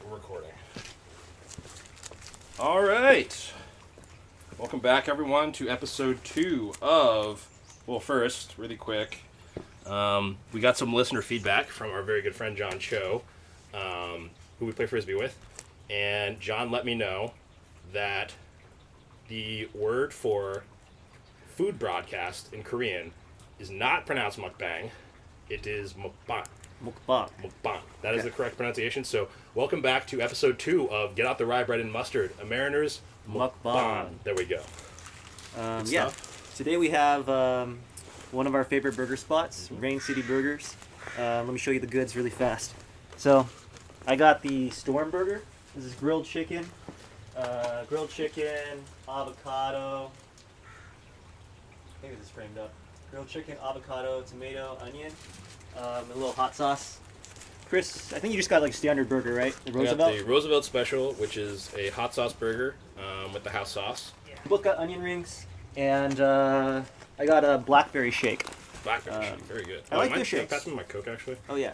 We're recording. All right. Welcome back, everyone, to episode 2 of... Well, first, really quick, we got some listener feedback from our very good friend John Cho, who we play Frisbee with. And John let me know that the word for food broadcast in Korean is not pronounced mukbang. It is mukbang. Mukbang. Mukbang. That is the correct pronunciation. So, welcome back to episode 2 of Get Out the Rye Bread and Mustard, a Mariner's Mukbang. There we go. Yeah. Today we have one of our favorite burger spots, Rain City Burgers. Let me show you the goods really fast. So, I got the Storm Burger. This is grilled chicken, avocado. Maybe this is framed up. Grilled chicken, avocado, tomato, onion, a little hot sauce. Chris, I think you just got like a standard burger, right? The Roosevelt? We got the Roosevelt Special, which is a hot sauce burger with the house sauce. Yeah. We both got onion rings, and I got a blackberry shake. Blackberry shake, very good. I like the shakes. Pass me my Coke, actually. Oh, yeah.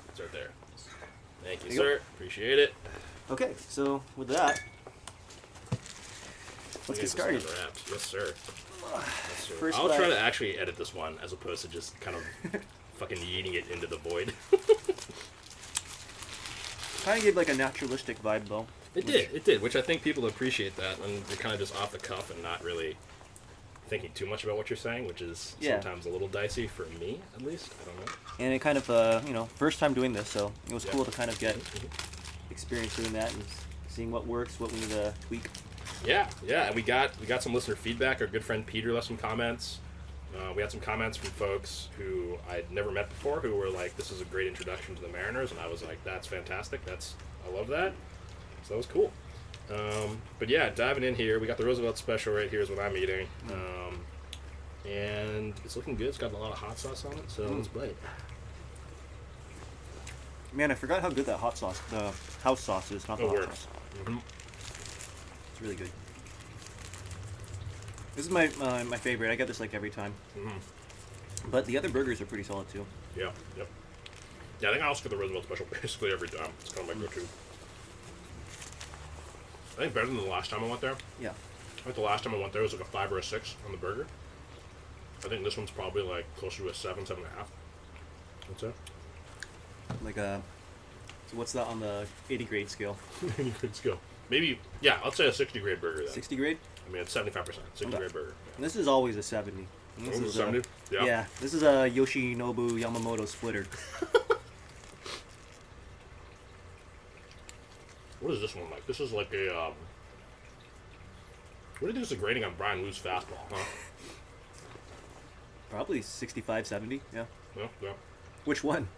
It's right there. Thank you, sir. Appreciate it. Okay, so with that, let's get started. Yes, sir. First I'll try to actually edit this one as opposed to just kind of fucking yeeting it into the void. Kind of gave like a naturalistic vibe, though. It did, which I think people appreciate that when you're kind of just off the cuff and not really thinking too much about what you're saying, which is sometimes a little dicey for me, at least. I don't know. And it kind of, first time doing this, so it was cool to kind of get experience doing that and seeing what works, what we need to tweak. Yeah, and we got some listener feedback. Our good friend Peter left some comments. We had some comments from folks who I'd never met before who were like, "This is a great introduction to the Mariners," and I was like, "That's fantastic. I love that." So that was cool. But yeah, diving in here, we got the Roosevelt Special right here is what I'm eating, and it's looking good. It's got a lot of hot sauce on it, so let's bite. Man, I forgot how good that hot sauce, the house sauce is, not the hot sauce. Mm-hmm. It's really good. This is my favorite. I get this like every time. Mm-hmm. But the other burgers are pretty solid too. Yeah, yep. Yeah, I think I also get the Roosevelt Special basically every time. It's kind of my go-to. I think better than the last time I went there. Yeah. I think the last time I went there was like a 5 or a 6 on the burger. I think this one's probably like closer to a 7, 7.5. What's that? Like a... So what's that on the 80 grade scale? 80 grade scale. Maybe, yeah, I'll say a 60 grade burger then. 60 grade? I mean, it's 75%. 60 grade burger. Yeah. And this is always a 70. This is 70? Yeah. Yeah, this is a Yoshinobu Yamamoto splitter. What is this one like? This is like a, what do you think is the grading on Brian Wu's fastball, huh? Probably 65, 70, yeah. Yeah. Which one?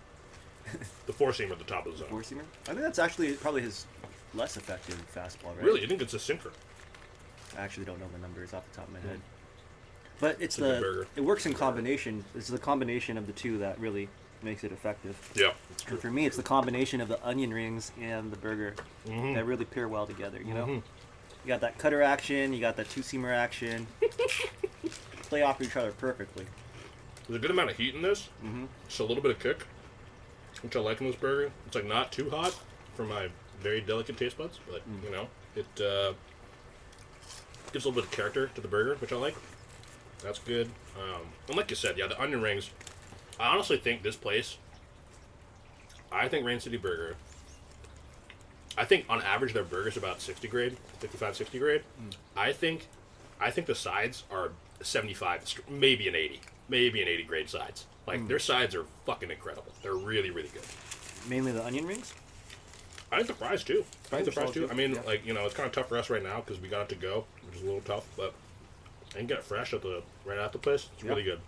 The four-seamer at the top of the zone. Four-seamer? I think that's actually probably his less effective fastball, right? Really? You think it's a sinker? I actually don't know the numbers off the top of my head. But it's it works in combination. It's the combination of the two that really makes it effective. Yeah, that's true. And for me, it's the combination of the onion rings and the burger that really pair well together, you know? You got that cutter action, you got that two-seamer action. Play off each other perfectly. There's a good amount of heat in this. Just a little bit of kick, which I like in this burger. It's like not too hot for my very delicate taste buds, but you know, it gives a little bit of character to the burger, which I like. That's good. And like you said, yeah, the onion rings. I honestly think this place, I think Rain City Burger, I think on average their burgers are about 60 grade, 55, 60 grade. I think the sides are 75, maybe an 80 grade sides. Like their sides are fucking incredible. They're really, really good. Mainly the onion rings? I think the fries too. I mean, like, you know, it's kind of tough for us right now because we got it to go, which is a little tough, but I can get it fresh right out the place. It's really good.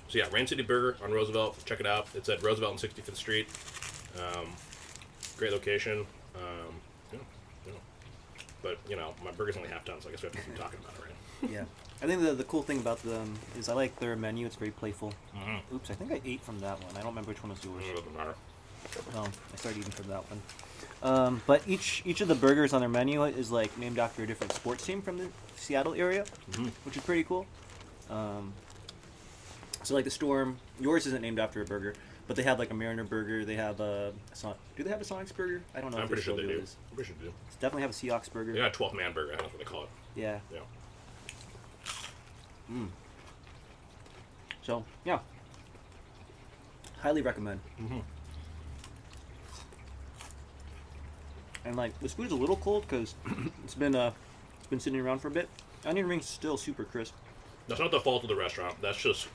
So yeah, Rain City Burger on Roosevelt. Check it out. It's at Roosevelt and 65th Street. Great location. But you know, my burger's only half done, so I guess we have to keep talking about it, right? Yeah. I think the cool thing about them is I like their menu. It's very playful. Oops, I think I ate from that one. I don't remember which one was yours. It doesn't matter. I started eating from that one. But each of the burgers on their menu is like named after a different sports team from the Seattle area, which is pretty cool. So like the Storm, yours isn't named after a burger, But they have like a Mariner burger. They have a do they have a Sonic's burger? I don't know. I'm if pretty sure still they do. this. I'm pretty sure they do. Definitely have a Seahawks burger. They got a 12th man burger. I don't know what they call it. Yeah. Yeah. So yeah, highly recommend. And like this food is a little cold because it's been sitting around for a bit. Onion rings still super crisp. That's not the fault of the restaurant. That's just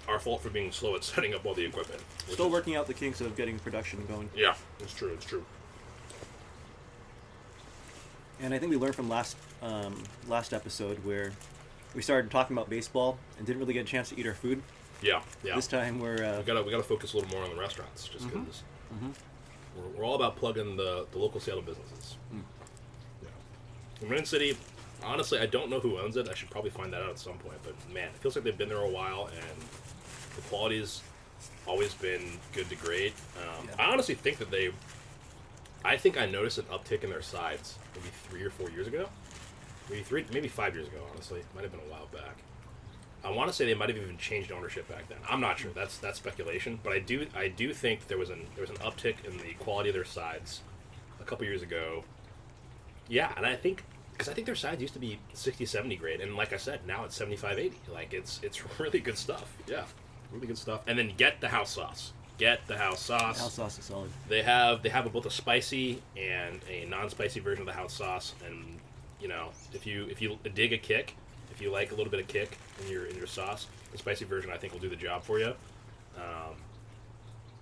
our fault for being slow at setting up all the equipment. Still working out the kinks of getting production going. Yeah, it's true. It's true. And I think we learned from last episode where we started talking about baseball and didn't really get a chance to eat our food. Yeah. This time we're we gotta focus a little more on the restaurants, just because we're all about plugging the local Seattle businesses. Yeah. In Marin City, honestly, I don't know who owns it. I should probably find that out at some point. But man, it feels like they've been there a while, and the quality's always been good to great. I honestly think that I think I noticed an uptick in their sides maybe 3 or 4 years ago. Maybe 5 years ago, honestly. Might have been a while back. I want to say they might have even changed ownership back then. I'm not sure. That's speculation, but I do think there was an uptick in the quality of their sides a couple years ago. Yeah, and I think their sides used to be 60, 70 grade, and like I said, now it's 75, 80. Like it's really good stuff. Yeah, really good stuff. And then get the house sauce. Get the house sauce. The house sauce is solid. They have both a spicy and a non-spicy version of the house sauce, and you know, if you dig a kick, if you like a little bit of kick in your sauce, the spicy version I think will do the job for you.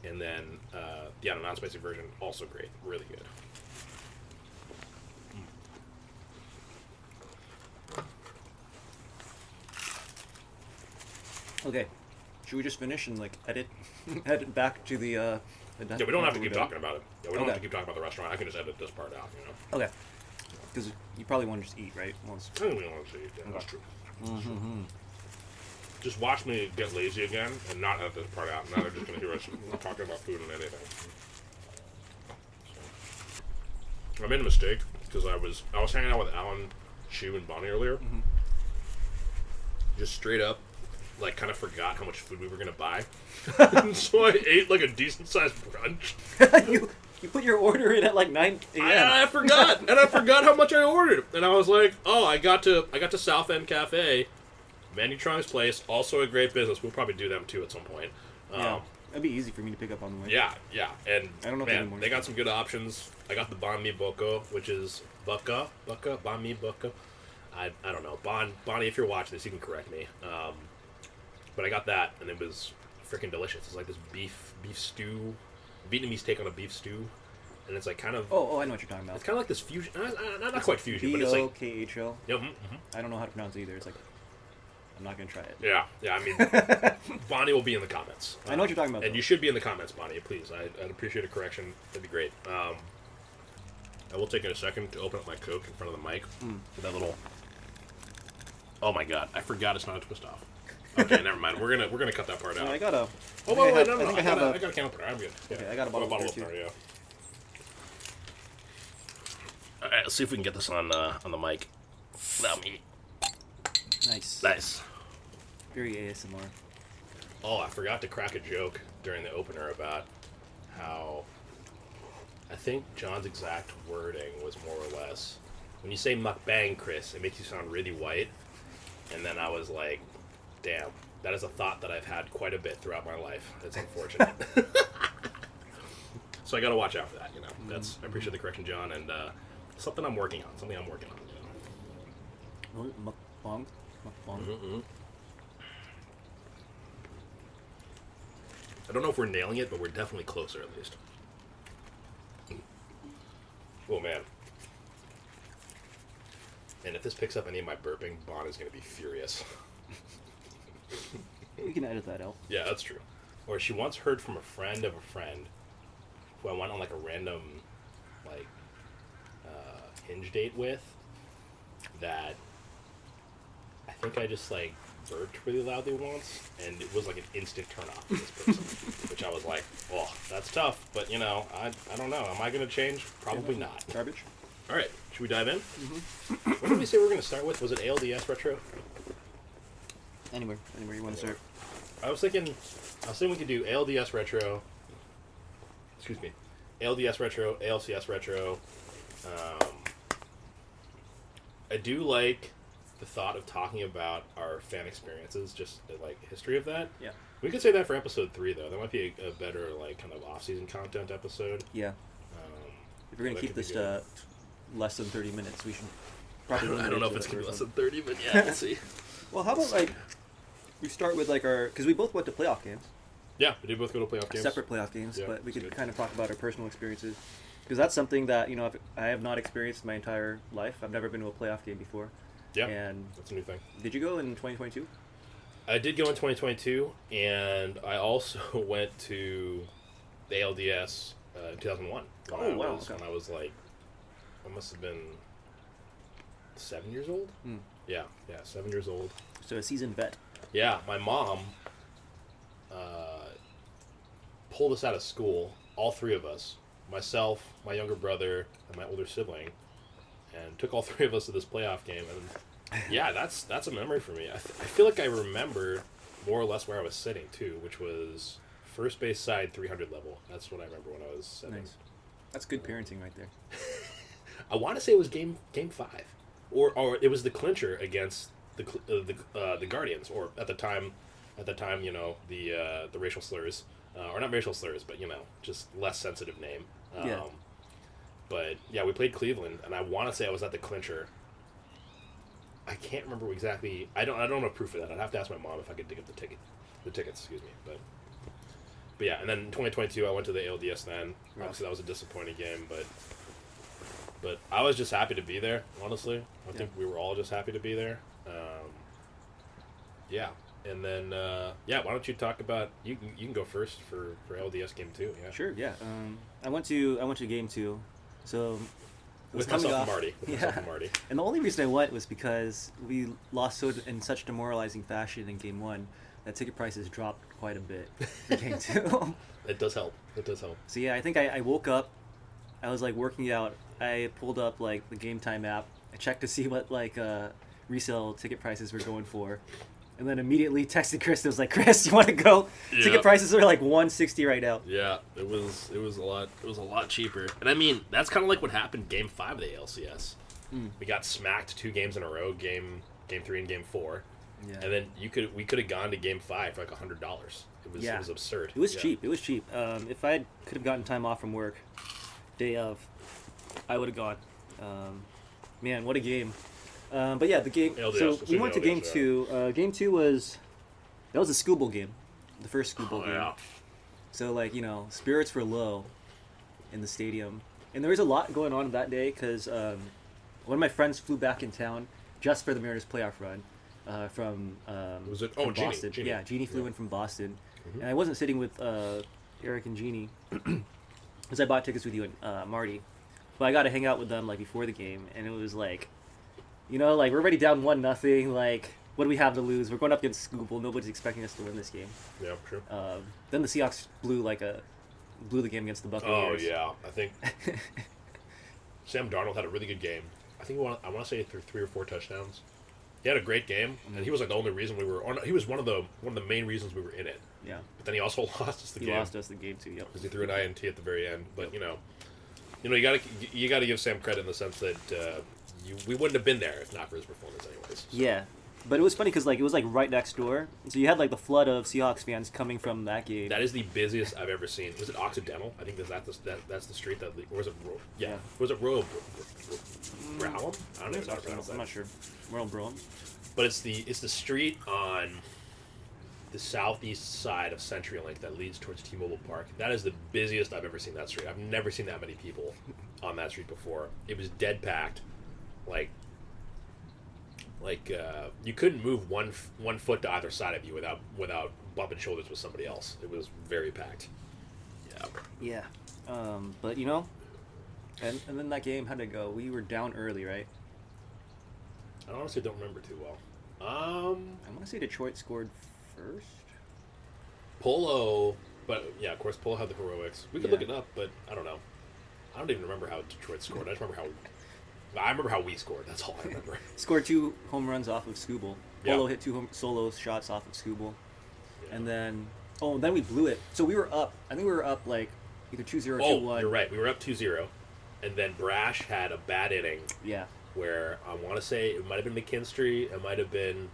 And then the non-spicy version also great, really good. Okay, should we just finish and like edit back to the? Yeah, we don't have to keep talking about it. Yeah, we don't have to keep talking about the restaurant. I can just edit this part out, you know. Okay. Because you probably want to just eat, right? I think we don't want to eat. Yeah, that's true. Just watch me get lazy again and not edit this part out. Now they're just going to hear us talking about food and anything. So, I made a mistake because I was hanging out with Alan, Shu, and Bonnie earlier. Just straight up, like, kind of forgot how much food we were going to buy. So I ate, like, a decent-sized brunch. You put your order in at like 9 a.m. I forgot, and I forgot how much I ordered. And I was like, oh, I got to South End Cafe, Manny Truong's place, also a great business. We'll probably do them too at some point. Yeah, that'd be easy for me to pick up on the way. Yeah, and I don't know man, they got some good options. I got the banh mi boko, which is banh mi boko. I don't know, Bonnie, if you're watching this, you can correct me. But I got that, and it was freaking delicious. It's like this beef stew. Vietnamese take on a beef stew, and it's like kind of... Oh, I know what you're talking about. It's kind of like this fusion... Not quite fusion, but it's like... B-O-K-H-O. Yep. I don't know how to pronounce it either. It's like... I'm not going to try it. Yeah, I mean... Bonnie will be in the comments. I know what you're talking about, and though. you should be in the comments, Bonnie, please. I'd appreciate a correction. That'd be great. I will take a second to open up my Coke in front of the mic. With that little... Oh my god, I forgot it's not a twist off. Okay, never mind. We're gonna cut that part out. No, I got a... Oh, wait, no. I got a can opener. I'm good. Yeah. Okay, I got a bottle opener, too. Yeah. All right, let's see if we can get this on the mic. Without me. Nice. Very ASMR. Oh, I forgot to crack a joke during the opener about how I think John's exact wording was more or less, when you say mukbang, Chris, it makes you sound really white. And then I was like, damn, that is a thought that I've had quite a bit throughout my life. That's unfortunate. So I got to watch out for that, you know. I appreciate the correction, John, and something I'm working on. You know. Mukbang? I don't know if we're nailing it, but we're definitely closer at least. Oh, man. And if this picks up any of my burping, Bon is going to be furious. We can edit that out. Yeah, that's true. Or she once heard from a friend of a friend who I went on like a random like Hinge date with, that I think I just like burped really loudly once, and it was like an instant turn off for this person. Which I was like, oh, that's tough, but you know, I don't know. Am I going to change? Probably not. Garbage. All right, should we dive in? What did we say we were going to start with? Was it ALDS Retro? Anywhere you want to start. I was thinking we could do ALDS Retro. Excuse me. ALDS Retro, ALCS Retro. I do like the thought of talking about our fan experiences, just like history of that. Yeah. We could say that for episode 3, though. That might be a better, like, kind of off-season content episode. Yeah. If we're going to keep this to less than 30 minutes, we should probably... I don't know if it's going to be less than 30, but yeah, we'll see. Well, how about, like, we start with, like, our... Because we both went to playoff games. Yeah, we did both go to playoff games. Separate playoff games, Yeah, but we could good. kind of talk about our personal experiences. Because that's something that, you know, I have not experienced my entire life. I've never been to a playoff game before. Yeah, and that's a new thing. Did you go in 2022? I did go in 2022, and I also went to the ALDS in 2001. When I was like, I must have been 7 years old? Yeah, 7 years old. So a seasoned vet. Yeah, my mom pulled us out of school, all 3 of us, myself, my younger brother, and my older sibling, and took all 3 of us to this playoff game. And yeah, that's a memory for me. I feel like I remember more or less where I was sitting too, which was first base side 300 level. That's what I remember when I was 7. Nice. That's good parenting right there. I want to say it was game 5, or it was the clincher against the Guardians, or at the time, you know, the racial slurs, or not racial slurs, but you know, just less sensitive name. Yeah. But yeah, we played Cleveland, and I want to say I was at the clincher. I can't remember exactly. I don't have proof of that. I'd have to ask my mom if I could dig up the tickets. Excuse me, but yeah. And then in 2022, I went to the ALDS. Then obviously that was a disappointing game, but I was just happy to be there. Honestly, I think we were all just happy to be there. Yeah. And then why don't you talk about you can go first for ALDS game 2? Yeah. Sure. Yeah. I went to game 2, so. With myself and Marty. And the only reason I went was because we lost in such demoralizing fashion in game 1 that ticket prices dropped quite a bit for game 2. It does help. So yeah, I think I woke up, I was like working out, I pulled up like the Game Time app, I checked to see what like resale ticket prices were going for. And then immediately texted Chris. It was like, Chris, you want to go? Yeah. Ticket prices are like $160 right now. Yeah, it was a lot cheaper. And I mean, that's kind of like what happened Game 5 of the ALCS. We got smacked 2 games in a row, game 3 and game 4. Yeah. And then we could have gone to game 5 for like $100. It was absurd. It was cheap. If I could have gotten time off from work, day of, I would have gone. Man, what a game. But yeah, the game. ALDS, so we went to game 2. Game 2 was a school bowl game, the first school bowl game. Yeah. So like, you know, spirits were low in the stadium, and there was a lot going on that day because one of my friends flew back in town just for the Mariners playoff run from from Boston. Jeannie. Yeah, Jeannie flew in from Boston, and I wasn't sitting with Eric and Jeannie because I bought tickets with you and Marty, but I got to hang out with them like before the game, and it was like. You know, like, we're already down 1-0. Like, what do we have to lose? We're going up against Scooball. Nobody's expecting us to win this game. Yeah, sure. Then the Seahawks blew the game against the Buccaneers. Oh, yeah. I think Sam Darnold had a really good game. I think I want to say threw 3 or 4 touchdowns. He had a great game, and he was like the only reason we were. Or he was one of the main reasons we were in it. Yeah. But then he also lost us the game. He lost us the game too. Yep. Because he threw an INT at the very end. But you know, you gotta give Sam credit in the sense that. We wouldn't have been there if not for his performance anyways. So. Yeah, but it was funny because like it was like right next door, so you had like the flood of Seahawks fans coming from that game. That is the busiest I've ever seen. Was it Occidental? I think that's the street that, or was it? Yeah, was it Royal Browham? I don't know how to pronounce that. I'm not sure. Royal Browham. But it's the street on the southeast side of CenturyLink that leads towards T-Mobile Park. That is the busiest I've ever seen that street. I've never seen that many people on that street before. It was dead packed. Like you couldn't move one foot to either side of you without bumping shoulders with somebody else. It was very packed. Yeah. But you know, and then that game had to go. We were down early, right? I honestly don't remember too well. I want to say Detroit scored first. Polo, but yeah, of course Polo had the heroics. We could look it up, but I don't know. I don't even remember how Detroit scored. I remember how we scored. That's all I remember. Scored 2 home runs off of Scooball. Polo hit 2 solo shots off of Scooball. Yeah. And then we blew it. So we were up. I think we were up like either 2-0 or 2-1. You're right. We were up 2-0. And then Brash had a bad inning. Yeah. Where I want to say it might have been McKinstry. It might have been...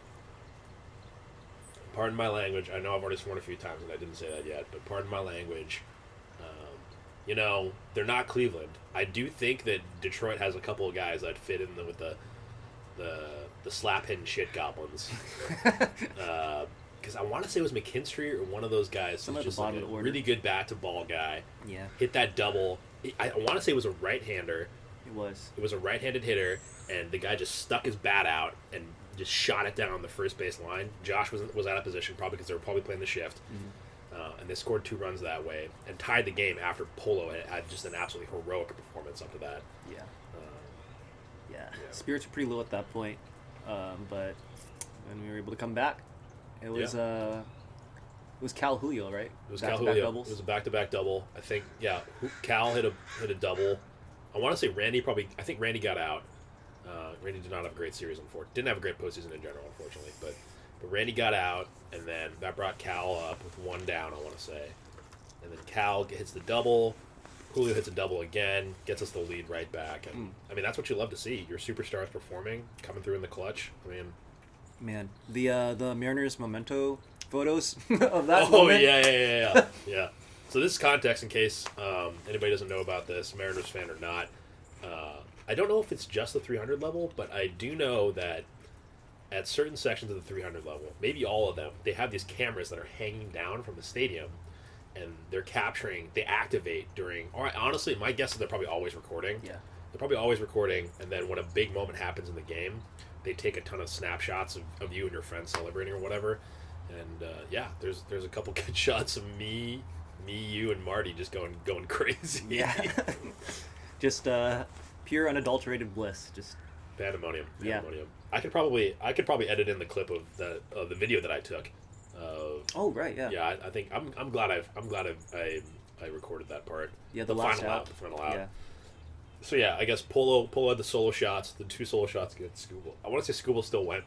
Pardon my language. I know I've already sworn a few times and I didn't say that yet. But pardon my language. They're not Cleveland. I do think that Detroit has a couple of guys that fit in with the slap hitting shit goblins. Because I want to say it was McKinstry or one of those guys who's just like a really good bat to ball guy. Yeah. Hit that double. I want to say it was a right-hander. It was. It was a right-handed hitter, and the guy just stuck his bat out and just shot it down the first base line. Josh was out of position probably because they were probably playing the shift. Mm-hmm. And they scored 2 runs that way and tied the game after Polo had just an absolutely heroic performance up to that. Yeah. Yeah. Spirits were pretty low at that point, but when we were able to come back, it was Cal Julio, right? It was Cal Julio. It was a back-to-back double. I think, yeah. Cal hit a double. I want to say Randy I think Randy got out. Randy did not have a great series, unfortunately. Didn't have a great postseason in general, unfortunately. But Randy got out, and then that brought Cal up with 1 down, I want to say. And then Cal hits the double. Julio hits a double again, gets us the lead right back. And I mean, that's what you love to see. Your superstars performing, coming through in the clutch. I mean, man, the Mariners memento photos of that moment. Oh, yeah. So this is context in case anybody doesn't know about this, Mariners fan or not. I don't know if it's just the 300 level, but I do know that at certain sections of the 300 level, maybe all of them, they have these cameras that are hanging down from the stadium, and they activate during, or honestly, my guess is they're probably always recording. Yeah. They're probably always recording, and then when a big moment happens in the game, they take a ton of snapshots of you and your friends celebrating or whatever. And there's a couple good shots of me, you, and Marty just going crazy. Yeah. Just pure unadulterated bliss. Just pandemonium. Yeah. I could probably edit in the clip of the video that I took. Oh right, yeah. Yeah, I think I'm glad I recorded that part. Yeah, the last final out. The final out. Yeah. So yeah, I guess Polo had the solo shots, the 2 solo shots against Scooble. I want to say Scooble still went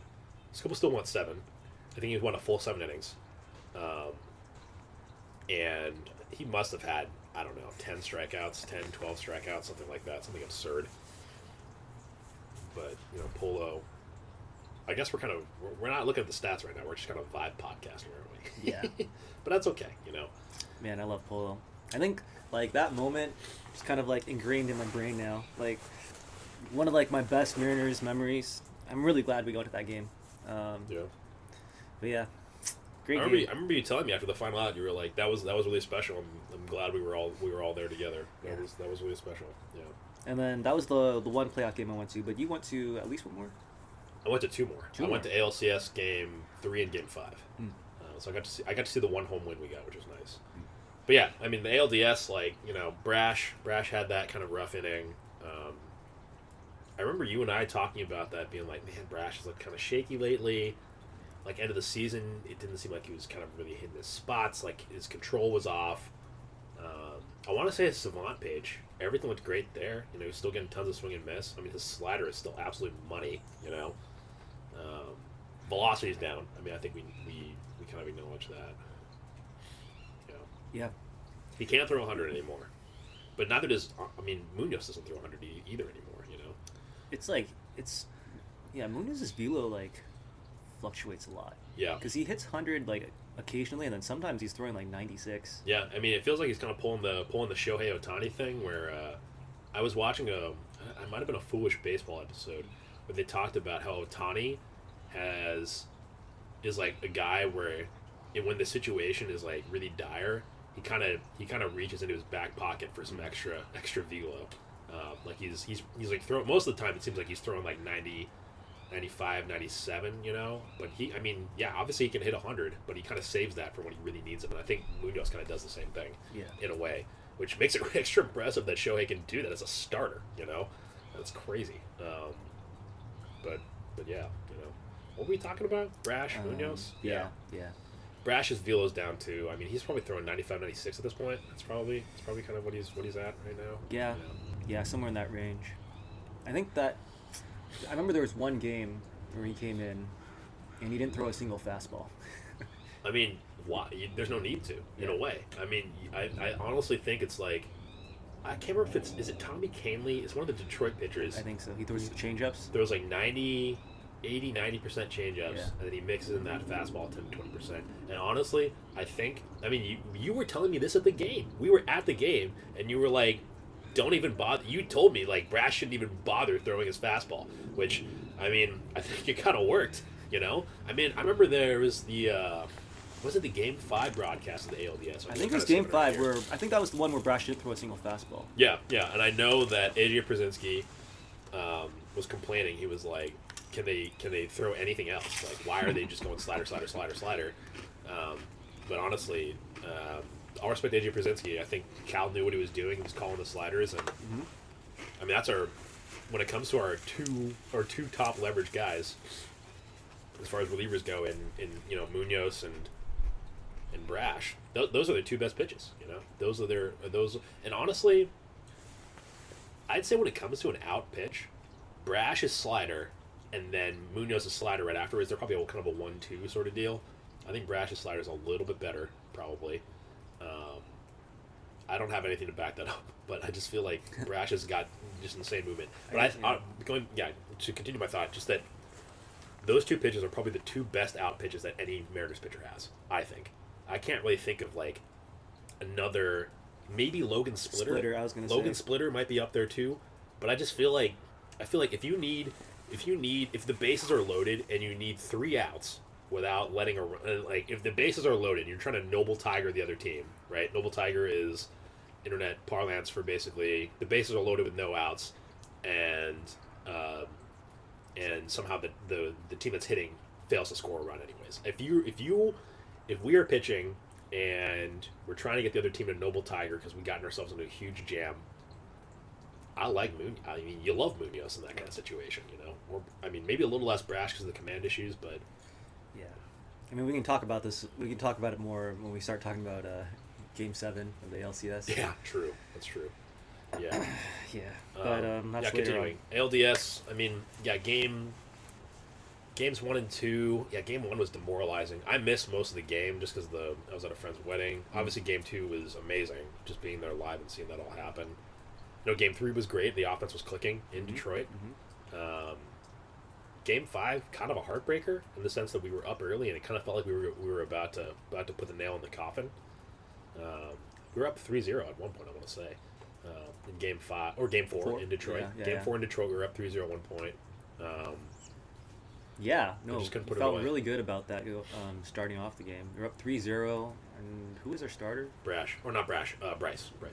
7. I think he won a full 7 innings. And he must have had, I don't know, 10 strikeouts, 10, 12 strikeouts, something like that, something absurd. But, Polo, I guess we're not looking at the stats right now. We're just kind of vibe podcasting, aren't we? Yeah. But that's okay, Man, I love Polo. I think, that moment is kind of, ingrained in my brain now. One of, my best Mariners memories. I'm really glad we got to that game. Yeah. But, yeah. Great game. I remember you telling me after the final out, you were like, that was really special. I'm glad we were all there together. That was really special. Yeah. And then that was the one playoff game I went to, but you went to at least one more? I went to 2 more. I went to ALCS Game 3 and Game 5. So I got to see the 1 home win we got, which was nice. But yeah, I mean the ALDS, Brash had that kind of rough inning. I remember you and I talking about that, being like, man, Brash is kind of shaky lately. End of the season, it didn't seem like he was kind of really hitting his spots. His control was off. I want to say his Savant page, everything looked great there. He was still getting tons of swing and miss. I mean, his slider is still absolute money. Velocity's down. I mean, I think we kind of acknowledge that. Yeah. He can't throw 100 anymore. But neither does, Munoz doesn't throw 100 either anymore, It's Munoz's velo, fluctuates a lot. Yeah. Because he hits 100, occasionally, and then sometimes he's throwing, 96. Yeah, I mean, it feels like he's kind of pulling the Shohei Ohtani thing, where I was watching it might have been a Foolish Baseball episode, where they talked about how Ohtani is a guy where, when the situation is, really dire, he kind of reaches into his back pocket for some extra velo. He's throwing, most of the time it seems like he's throwing 90, 95, 97, but obviously he can hit 100, but he kind of saves that for when he really needs it. And I think Munoz kind of does the same thing in a way, which makes it extra impressive that Shohei can do that as a starter. That's crazy. But yeah, what were we talking about? Brash, Munoz? Yeah. Brash's velo's down too. I mean, he's probably throwing 95, 96 at this point. It's probably kind of what he's at right now. Yeah, somewhere in that range. I think that I remember there was one game where he came in and he didn't throw a single fastball. I mean, why? There's no need to, in a way. I mean, I honestly think it's like, I can't remember if is it Tommy Kahnle? It's one of the Detroit pitchers. I think so. He throws change-ups. Throws like 90% change-ups, and then he mixes in that fastball 10-20%. And honestly, I mean, you were telling me this at the game. We were at the game, and you were like, don't even bother. You told me, like, Brash shouldn't even bother throwing his fastball, which, I mean, I think it kind of worked, you know? I mean, I remember there was was it the Game 5 broadcast of the ALDS? I think it was Game 5 where, I think that was the one where Brash did throw a single fastball. Yeah, and I know that AJ Przinsky was complaining. He was like, can they throw anything else? Like, why are they just going slider? But honestly, I'll respect AJ Przinsky. I think Cal knew what he was doing. He was calling the sliders, and I mean that's when it comes to our two top leverage guys, as far as relievers go, in Munoz and Brash. Those are their two best pitches. You know, those are and honestly, I'd say when it comes to an out pitch, Brash is slider, and then Munoz's slider right afterwards. They're probably kind of a 1-2 sort of deal. I think Brash's slider is a little bit better, probably. I don't have anything to back that up, but I just feel like Brash has got just insane movement. But to continue my thought, just that those two pitches are probably the two best out pitches that any Mariners pitcher has, I think. I can't really think of, like, another, maybe Logan Splitter. I was going to say. Logan Splitter might be up there, too. But I just feel like, if the bases are loaded and you need 3 outs without letting if the bases are loaded and you're trying to Noble Tiger the other team, right? Noble Tiger is internet parlance for basically the bases are loaded with no outs, and somehow the team that's hitting fails to score a run anyways. If we are pitching and we're trying to get the other team to Noble Tiger because we gotten ourselves into a huge jam, I like Munoz. I mean, you love Munoz in that kind of situation, you know. Or, I mean, maybe a little less Brash because of the command issues, but yeah. I mean, we can talk about this. We can talk about it more when we start talking about Game 7 of the ALCS. Yeah, true. That's true. Yeah. Yeah. But that's continuing. ALDS. I mean, yeah. Games 1 and 2. Yeah, Game 1 was demoralizing. I missed most of the game just because I was at a friend's wedding. Obviously, Game 2 was amazing, just being there live and seeing that all happen. Game 3 was great. The offense was clicking in Detroit. Game 5, kind of a heartbreaker in the sense that we were up early and it kind of felt like we were about to put the nail in the coffin. We were up 3-0 at one point, I want to say, in Game 5 or Game 4 in Detroit. Game 4 in Detroit, we were up 3-0 at one point. We felt really good about that starting off the game. We were up 3-0, and who was our starter? Bryce. Bryce was our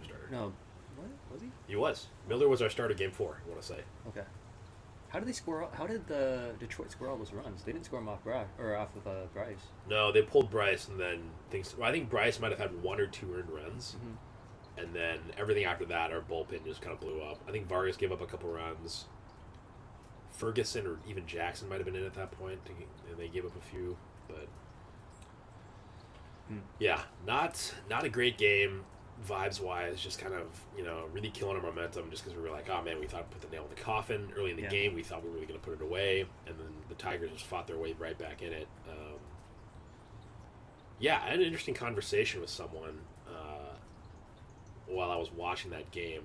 starter. No. What? Was he? He was. Miller was our starter Game 4, I want to say. Okay. How did the Detroit score all those runs? They didn't score them off of Bryce. No, they pulled Bryce and then I think Bryce might have had 1 or 2 earned runs. And then everything after that, our bullpen just kind of blew up. I think Vargas gave up a couple runs. Ferguson or even Jackson might have been in at that point, and they gave up a few. But yeah, not a great game. Vibes-wise, just kind of, really killing our momentum just because we were like, oh, man, we thought we put the nail in the coffin. Early in the game, we thought we were really going to put it away, and then the Tigers just fought their way right back in it. I had an interesting conversation with someone while I was watching that game.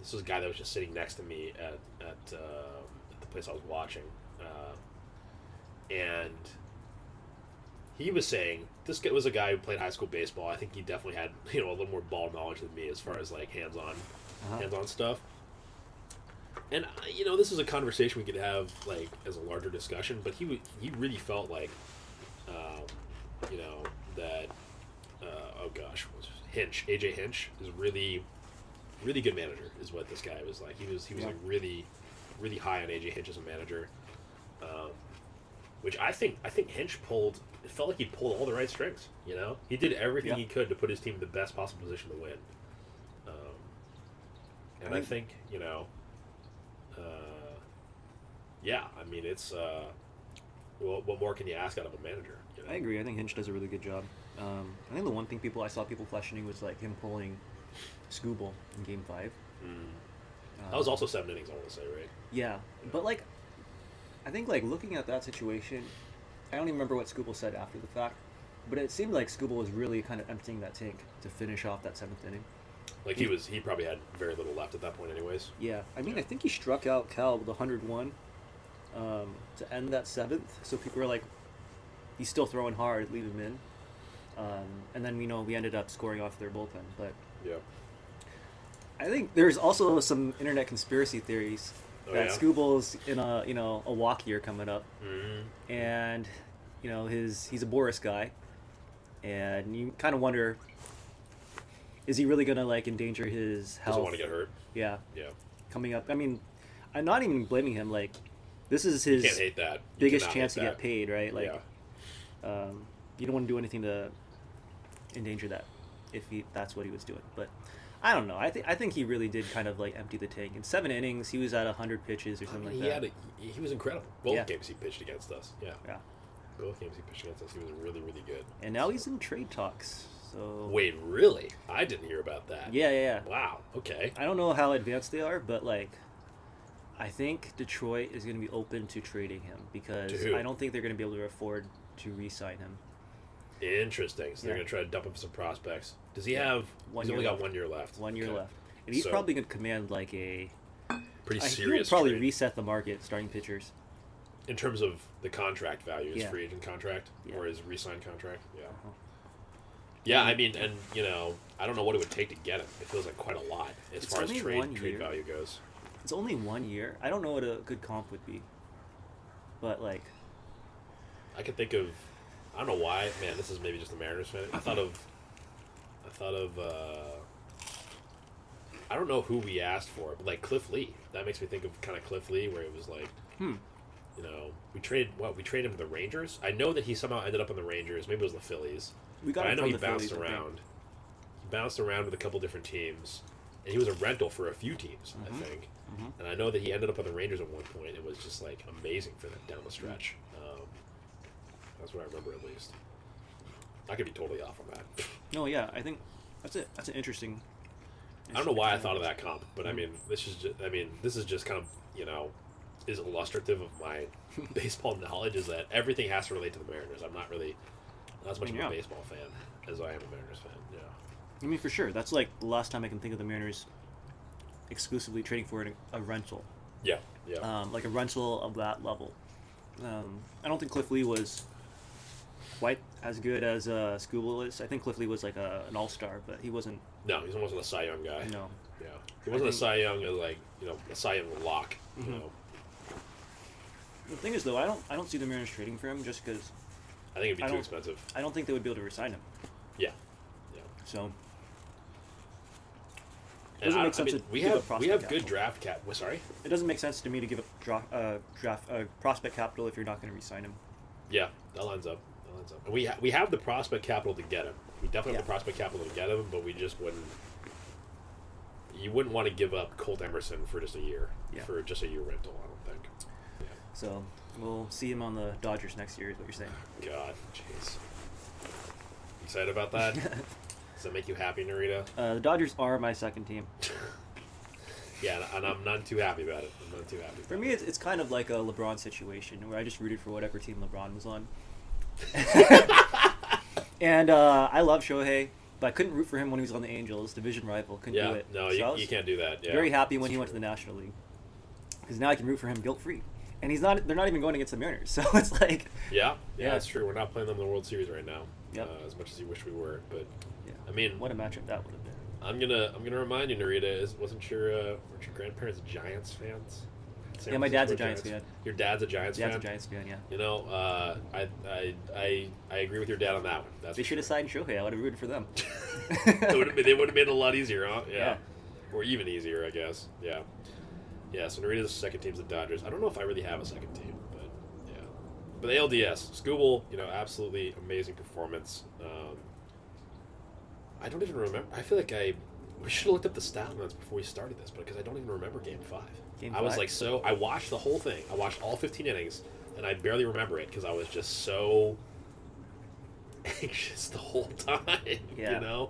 This was a guy that was just sitting next to me at the place I was watching. And he was saying, this guy was a guy who played high school baseball. I think he definitely had, a little more ball knowledge than me as far as, like, hands-on stuff. And, this is a conversation we could have, like, as a larger discussion, but he really felt like, that, AJ Hinch is really, really good manager, is what this guy was like. He was like, really, really high on AJ Hinch as a manager. Which I think Hinch pulled. It felt like he pulled all the right strings. He did everything he could to put his team in the best possible position to win. And I think I mean it's what more can you ask out of a manager? I agree. I think Hinch does a really good job. I think the one thing I saw people questioning was like him pulling Scooble in Game 5. That was also 7 innings, I want to say, right? Yeah, but like, I think like looking at that situation, I don't even remember what Scooble said after the fact, but it seemed like Scooble was really kind of emptying that tank to finish off that 7th inning. Like he probably had very little left at that point, anyways. Yeah, I mean, I think he struck out Cal with 101 to end that 7th. So people were like, he's still throwing hard, leave him in. And then we ended up scoring off their bullpen. But yeah, I think there's also some internet conspiracy theories that Scooble's in a walk year coming up, and he's a Boris guy, and you kind of wonder, is he really gonna like endanger his health? Doesn't want to get hurt. Yeah. Yeah. Coming up, I mean, I'm not even blaming him. Like, this is his you can't hate that. biggest chance to get paid, right? Like, yeah. You don't want to do anything to endanger that if that's what he was doing. But I don't know. I think he really did kind of like empty the tank. In 7 innings, he was at 100 pitches or something like that. He was incredible. Both games he pitched against us. Yeah. Yeah. Both games he pitched against us, he was really, really good. And now he's in trade talks. So wait, really? I didn't hear about that. Yeah. Wow. Okay. I don't know how advanced they are, but like, I think Detroit is going to be open to trading him because I don't think they're going to be able to afford to re-sign him. Interesting. So they're going to try to dump him for some prospects. Does he have? He's only got 1 year left. 1 year left, and he's probably going to command like a pretty serious. He'll probably trade. Reset the market starting pitchers. In terms of the contract value, his Yeah. free agent contract or his re-signed contract. Yeah. Uh-huh. Yeah, I mean, and I don't know what it would take to get him. It feels like quite a lot as far as trade value goes. It's only 1 year. I don't know what a good comp would be, but like, I could think of. I don't know why. Man, this is maybe just a Mariners fan. I thought of. I don't know who we asked for, but like Cliff Lee. That makes me think of kind of Cliff Lee, where it was like, we traded him to the Rangers. I know that he somehow ended up on the Rangers. Maybe it was the Phillies. I know he bounced around. He bounced around with a couple different teams, and he was a rental for a few teams, I think. And I know that he ended up on the Rangers at one point. It was just like amazing for them down the stretch. That's what I remember at least. I could be totally off on that. No, yeah, I think that's an interesting. I don't know why I thought of that comp, but I mean, this is just kind of is illustrative of my baseball knowledge. Is that everything has to relate to the Mariners? I'm not as much of a baseball fan as I am a Mariners fan. Yeah. I mean, for sure. That's like the last time I can think of the Mariners exclusively trading for a rental. Yeah. Yeah. Like a rental of that level. I don't think Cliff Lee was quite as good as Scooble is. I think Cliff Lee was like an all-star, but he wasn't. No, he wasn't a Cy Young guy. No. Yeah. He wasn't a Cy Young a Cy Young lock. You know. The thing is, though, I don't see the Mariners trading for him just because. I think it'd be too expensive. I don't think they would be able to re-sign him. Yeah. Yeah. So. It doesn't make sense we have good draft cap. Sorry. It doesn't make sense to me to give up prospect capital if you're not going to re-sign him. Yeah, that lines up. And we have the prospect capital to get him. We definitely have the prospect capital to get him, but we just wouldn't. You wouldn't want to give up Colt Emerson for just a year. Yeah. For just a year rental, I don't think. Yeah. So we'll see him on the Dodgers next year, is what you're saying. God, jeez. Excited about that? Does that make you happy, Narita? The Dodgers are my second team. Yeah, and I'm not too happy about it. For me, it's kind of like a LeBron situation where I just rooted for whatever team LeBron was on. And I love Shohei, but I couldn't root for him when he was on the Angels, division rival. Couldn't do it. No, so you can't do that. Yeah, very happy when he went to the National League, because now I can root for him guilt-free. And they're not even going against the Mariners, so it's like. Yeah, that's true. We're not playing them in the World Series right now. Yep. As much as you wish we were, but yeah. I mean, what a matchup that would have been. I'm gonna remind you, Narita. Weren't your grandparents Giants fans? Yeah, my dad's a Giants fan. Your dad's a Giants fan? Dad's a Giants fan, yeah. You know, I agree with your dad on that one. They should have signed Shohei. I would have rooted for them. They would have made it a lot easier, huh? Yeah. Or even easier, I guess. Yeah. Yeah, so Narita's second team's the Dodgers. I don't know if I really have a second team, but yeah. But the ALDS, Scooble, absolutely amazing performance. I don't even remember. I feel like we should have looked up the stat lines before we started this, because I don't even remember Game 5. I was like I watched the whole thing. I watched all 15 innings, and I barely remember it because I was just so anxious the whole time. Yeah.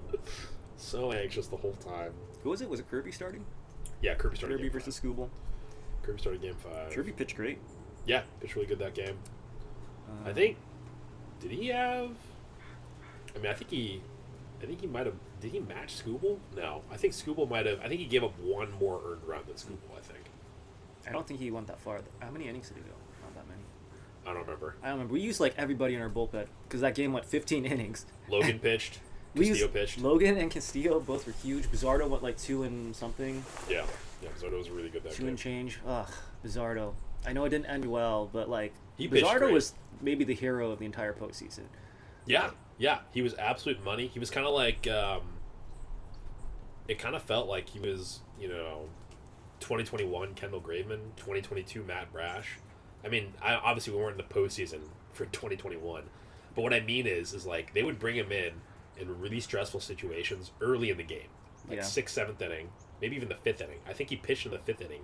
So anxious the whole time. Who was it? Was it Kirby starting? Yeah, Kirby started. Kirby versus Scooble. Kirby started Game 5. Kirby pitched great. Yeah, pitched really good that game. I think Did he have? I mean, I think he might have. Did he match Scooble? No, I think Scooble might have. I think he gave up one more earned run than Scooble. I think. I don't think he went that far. How many innings did he go? Not that many. I don't remember. I don't remember. We used like everybody in our bullpen because that game went 15 innings. Logan pitched. Castillo pitched. Logan and Castillo both were huge. Bizzardo went like 2 and something. Yeah. Bizzardo was really good that game. 2 and change. Ugh, Bizzardo. I know it didn't end well, but like Bizzardo was maybe the hero of the entire postseason. Yeah. He was absolute money. He was kind of like. It kind of felt like he was, 2021 Kendall Graveman, 2022 Matt Brash. I mean, obviously we weren't in the postseason for 2021, but what I mean is like they would bring him in really stressful situations early in the game, like 6th, 7th inning, maybe even the 5th inning. I think he pitched in the 5th inning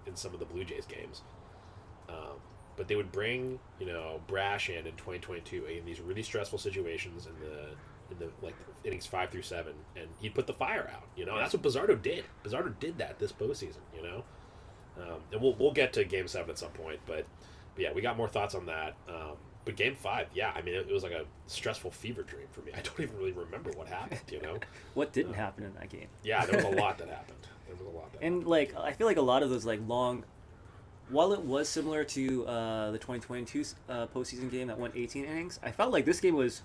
in some of the Blue Jays games. But they would bring, Brash in 2022 in these really stressful situations in the like innings 5 through 7, and he'd put the fire out. That's what Bizzardo did. Bizzardo did that this postseason. And we'll get to Game 7 at some point, but yeah, we got more thoughts on that. But Game 5, yeah, I mean, it was like a stressful fever dream for me. I don't even really remember what happened. What didn't happen in that game? Yeah, there was a lot that happened. Like, I feel like a lot of those like long. While it was similar to the 2022 postseason game that went 18 innings, I felt like this game was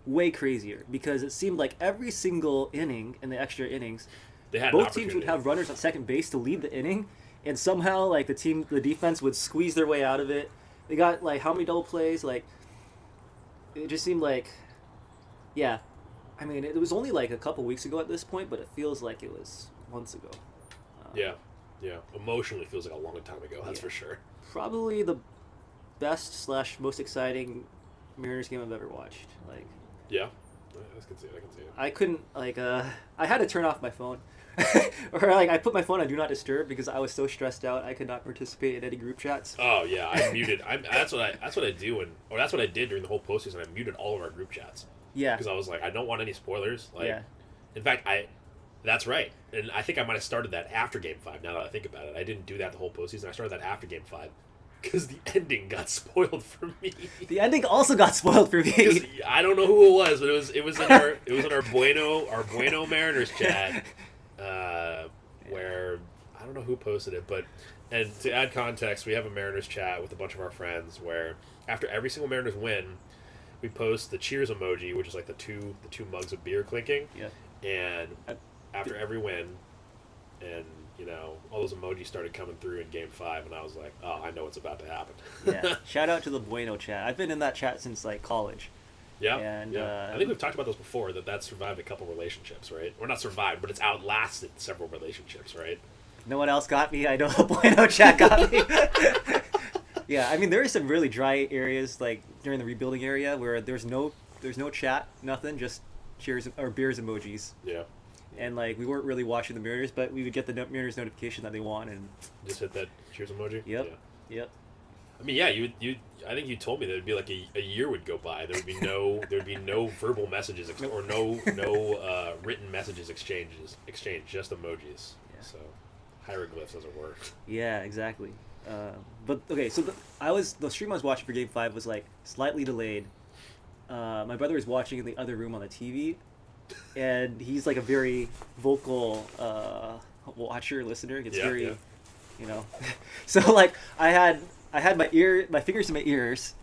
way crazier because it seemed like every single inning in the extra innings, both teams would have runners on second base to lead the inning, and somehow like the defense would squeeze their way out of it. They got like how many double plays? Like it just seemed like, yeah. I mean, it was only like a couple weeks ago at this point, but it feels like it was months ago. Yeah, emotionally feels like a long time ago. That's for sure. Probably the best / most exciting Mariners game I've ever watched. Like, yeah, I can see it. I couldn't I had to turn off my phone, or like I put my phone on Do Not Disturb because I was so stressed out I could not participate in any group chats. Oh yeah, I muted. That's what I do, that's what I did during the whole postseason. I muted all of our group chats. Yeah, because I was like, I don't want any spoilers. Like, yeah. In fact, That's right. And I think I might have started that after Game 5, now that I think about it. I didn't do that the whole postseason. I started that after Game 5 because the ending got spoiled for me. The ending also got spoiled for me. I don't know who it was, but it was in our Bueno Mariners chat, where I don't know who posted it, and to add context, we have a Mariners chat with a bunch of our friends where after every single Mariners win, we post the cheers emoji, which is like the two mugs of beer clinking. Yeah. And after every win, and all those emojis started coming through in Game 5, and I was like, oh, I know what's about to happen. Yeah. Shout out to the Bueno chat. I've been in that chat since like college. Yeah. And I think we've talked about those before, that survived a couple relationships, right? Or not survived, but it's outlasted several relationships, right? No one else got me. I know the Bueno chat got me. Yeah, I mean there are some really dry areas like during the rebuilding area where there's no chat, nothing, just cheers or beers emojis. Yeah. And like we weren't really watching the Mariners, but we would get the Mariners notification that they won and just hit that cheers emoji. Yep. Yeah. Yep. I mean, yeah, you. I think you told me that it'd be like a year would go by. There'd be no verbal messages or no written messages exchanged, just emojis. Yeah. So hieroglyphs, as it were. Yeah, exactly. But okay, so the stream I was watching for Game 5 was like slightly delayed. My brother was watching in the other room on the TV, and he's like a very vocal watcher, listener. It's very, So like I had my fingers in my ears.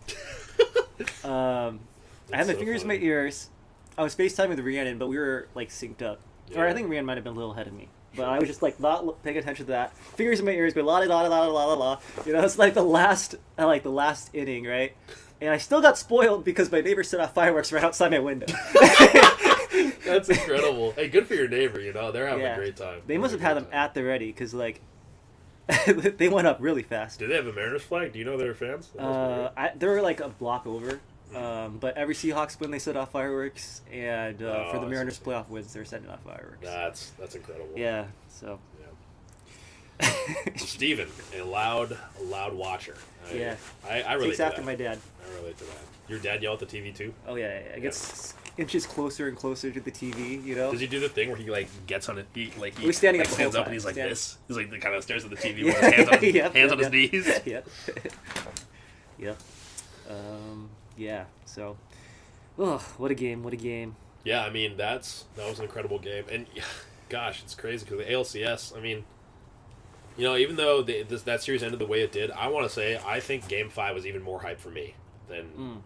I had my fingers in my ears. I was FaceTiming with Rhiannon, but we were like synced up. Yeah. Or I think Rhiannon might have been a little ahead of me. But I was just like not paying attention to that. Fingers in my ears, but la la la la la la. It's like the last inning, right? And I still got spoiled because my neighbor set off fireworks right outside my window. That's incredible. Hey, good for your neighbor. They're having a great time. They must have had them at the ready because like they went up really fast. Did they have a Mariners flag? Do you know they're fans? They were like a block over. But every Seahawks win, they set off fireworks, and for the Mariners playoff wins, they're setting off fireworks. That's incredible. Yeah. So. Yeah. Steven, a loud watcher. I relate Takes to after that. my dad. I relate to that. Your dad yell at the TV too? Oh yeah. It gets inches closer and closer to the TV. Does he do the thing where he like gets on it? We're standing up the whole stands up time. and he's like this. He's like kind of stares at the TV with his hands on his knees. Yep. Yep. Yeah. So, oh, what a game! What a game! Yeah, I mean that was an incredible game, and gosh, it's crazy because the ALCS. I mean, even though that series ended the way it did, I want to say I think Game 5 was even more hype for me than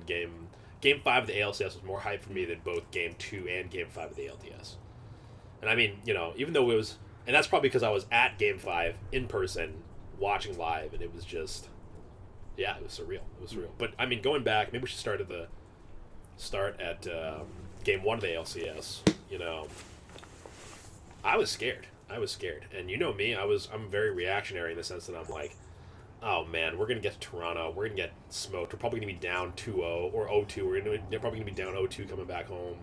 Game 5 of the ALCS was more hype for me than both Game 2 and Game 5 of the ALDS. And I mean, even though it was, and that's probably because I was at Game 5 in person watching live, and it was just, yeah, it was surreal. It was surreal. But I mean, going back, maybe we should start at Game 1 of the ALCS. I was scared. And you know me, I'm very reactionary in the sense that I'm like, oh man, we're gonna get to Toronto, we're gonna get smoked, we're probably gonna be down 2-0 or 0-2, they're probably gonna be down 0-2 coming back home.